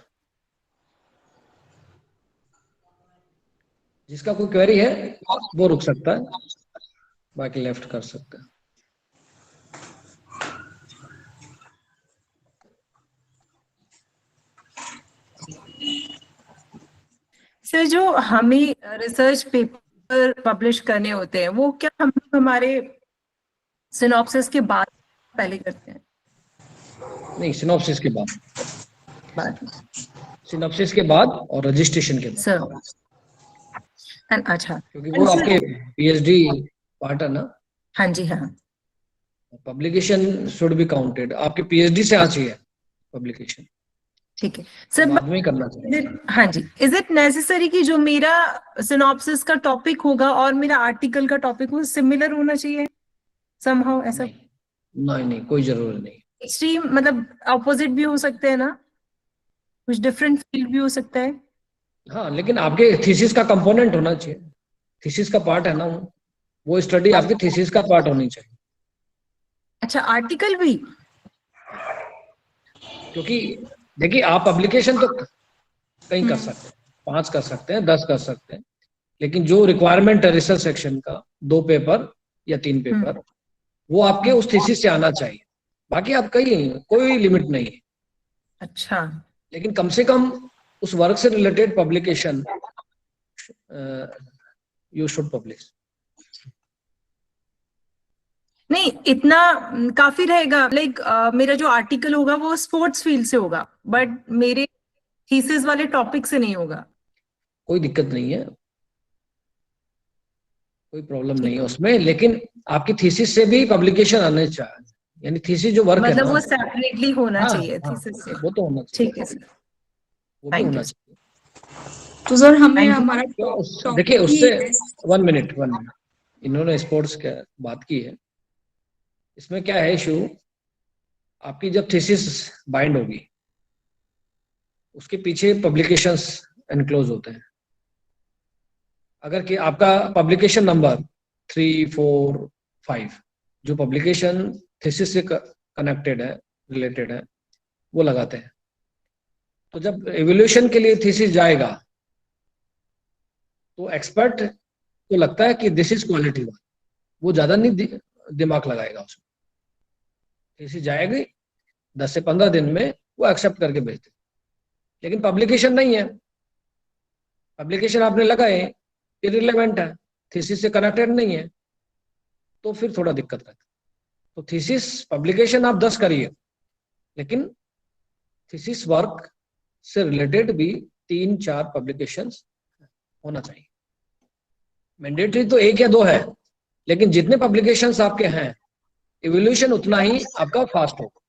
जिसका कोई क्वेरी है वो रुक सकता है, बाकी लेफ्ट कर सकता है।
सर, जो हमें रिसर्च पेपर पब्लिश करने होते हैं वो क्या हम लोग हमारे सिनॉप्सिस के बाद पहले करते हैं?
नहीं, सिनॉप्सिस के बाद, सिनॉप्सिस के बाद और रजिस्ट्रेशन के बाद
सर। अच्छा,
क्योंकि वो आपके पीएचडी पार्ट है ना।
हाँ जी, हाँ।
पब्लिकेशन शुड बी काउंटेड, आपके पीएचडी से आ चाहिए पब्लिकेशन,
ठीक है सर।
बाद में करना चाहिए।
हाँ जी, इज इट नेसेसरी कि जो मेरा सिनॉप्सिस का टॉपिक होगा और मेरा आर्टिकल का टॉपिक वो सिमिलर होना चाहिए समहाउ? ऐसा
नहीं, कोई जरूरत नहीं।
एक्सट्रीम मतलब अपोजिट भी हो सकते हैं ना, कुछ डिफरेंट फील्ड भी हो सकता है।
हाँ, लेकिन आपके थीसिस का कंपोनेंट होना चाहिए, थीसिस का पार्ट है ना वो स्टडी आपके थीसिस का पार्ट होनी चाहिए।
अच्छा, आर्टिकल भी?
क्योंकि देखिए, आप पब्लिकेशन तो कहीं कर सकते हैं, 5 कर सकते हैं, 10 कर सकते हैं, लेकिन जो रिक्वायरमेंट है रिसर्च सेक्शन का 2 पेपर या 3 पेपर, वो आपके उस थीसिस से आना चाहिए। बाकी आप कहीं कोई लिमिट नहीं है।
अच्छा,
लेकिन कम से कम उस वर्क से related publication you should publish.
नहीं, इतना काफी रहेगा। लाइक मेरा जो आर्टिकल होगा वो स्पोर्ट्स फील्ड से होगा, बट मेरे थीसिस वाले टॉपिक से नहीं होगा।
कोई दिक्कत नहीं है, कोई प्रॉब्लम नहीं है उसमें, लेकिन आपकी थीसिस से भी पब्लिकेशन आने चाहिए, यानी थीसिस जो वर्क है
मतलब
ना,
वो सेपरेटली होना
हाँ,
चाहिए
हाँ,
थीसिस से।
वो तो होना चाहिए।
ठीक है सर,
वो भी होना चाहिए।
तो सर हमें हमारा
देखिए, उससे 1 मिनट, इन्होंने स्पोर्ट्स का बात की है, इसमें क्या है इशू, आपकी जब थीसिस बाइंड होगी उसके पीछे पब्लिकेशंस एनक्लोज होते हैं। अगर कि आपका पब्लिकेशन नंबर 3, 4, 5 जो पब्लिकेशन थीसिस से कनेक्टेड है, रिलेटेड है, वो लगाते हैं। तो जब एवोल्यूशन के लिए थीसिस जाएगा तो एक्सपर्ट को लगता है कि दिस इज क्वालिटी, वो ज्यादा नहीं दिमाग लगाएगा उसमें। थीसिस जाएगी 10 से 15 दिन में वो एक्सेप्ट करके भेजते। लेकिन पब्लिकेशन नहीं है, पब्लिकेशन आपने लगाए, इररिलेवेंट है, थीसिस से कनेक्टेड नहीं है, तो फिर थोड़ा दिक्कत रहता है। तो थीसिस पब्लिकेशन आप 10 करिए, लेकिन थीसिस वर्क से रिलेटेड भी 3-4 पब्लिकेशंस होना चाहिए। मैंडेटरी तो 1 या 2 है, लेकिन जितने पब्लिकेशंस आपके हैं, इवोल्यूशन उतना ही आपका फास्ट होगा।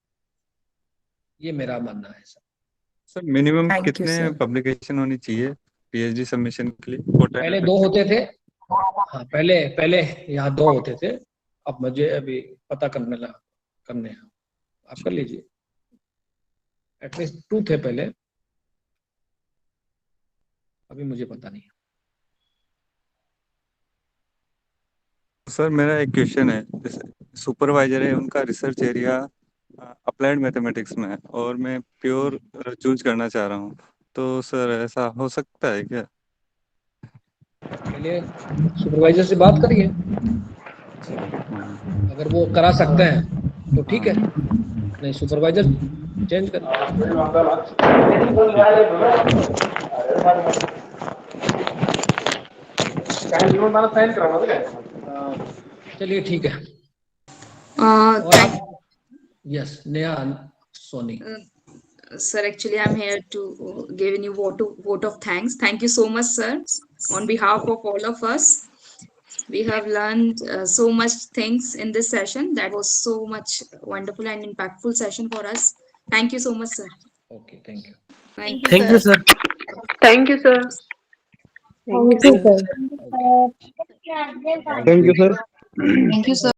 ये मेरा मानना है सर।
सर, मिनिमम कितने पब्लिकेशन होनी चाहिए पीएचडी सबमिशन के लिए?
पहले 2 होते थे। हाँ, पहले यहाँ 2 होते थे, अब मुझे अभी पता करने हैं, आप कर लीजिए। एटलीस्ट 2 थे पहले, अभी मुझे पता नहीं।
सर, मेरा एक क्वेश्चन है, जैसे सुपरवाइजर है, उनका रिसर्च एरिया अप्लाइड मैथमेटिक्स में है और मैं प्योर चूज करना चाह रहा हूँ, तो सर ऐसा हो सकता है क्या?
चलिए सुपरवाइजर से बात करिए, अगर वो करा सकते हैं तो ठीक है, नहीं सुपरवाइजर चेंज कर। चलिए ठीक है। Yes Neha Soni.
Sir, actually, I'm here to give you vote of thanks. Thank you so much, sir. On behalf of all of us, we have learned so much things in this session. That was so much wonderful and impactful session for us. Thank you so much, sir.
Okay, thank you.
Thank you, sir.
Thank you, sir.
Thank you, sir.
Thank you, sir.
Thank you, sir.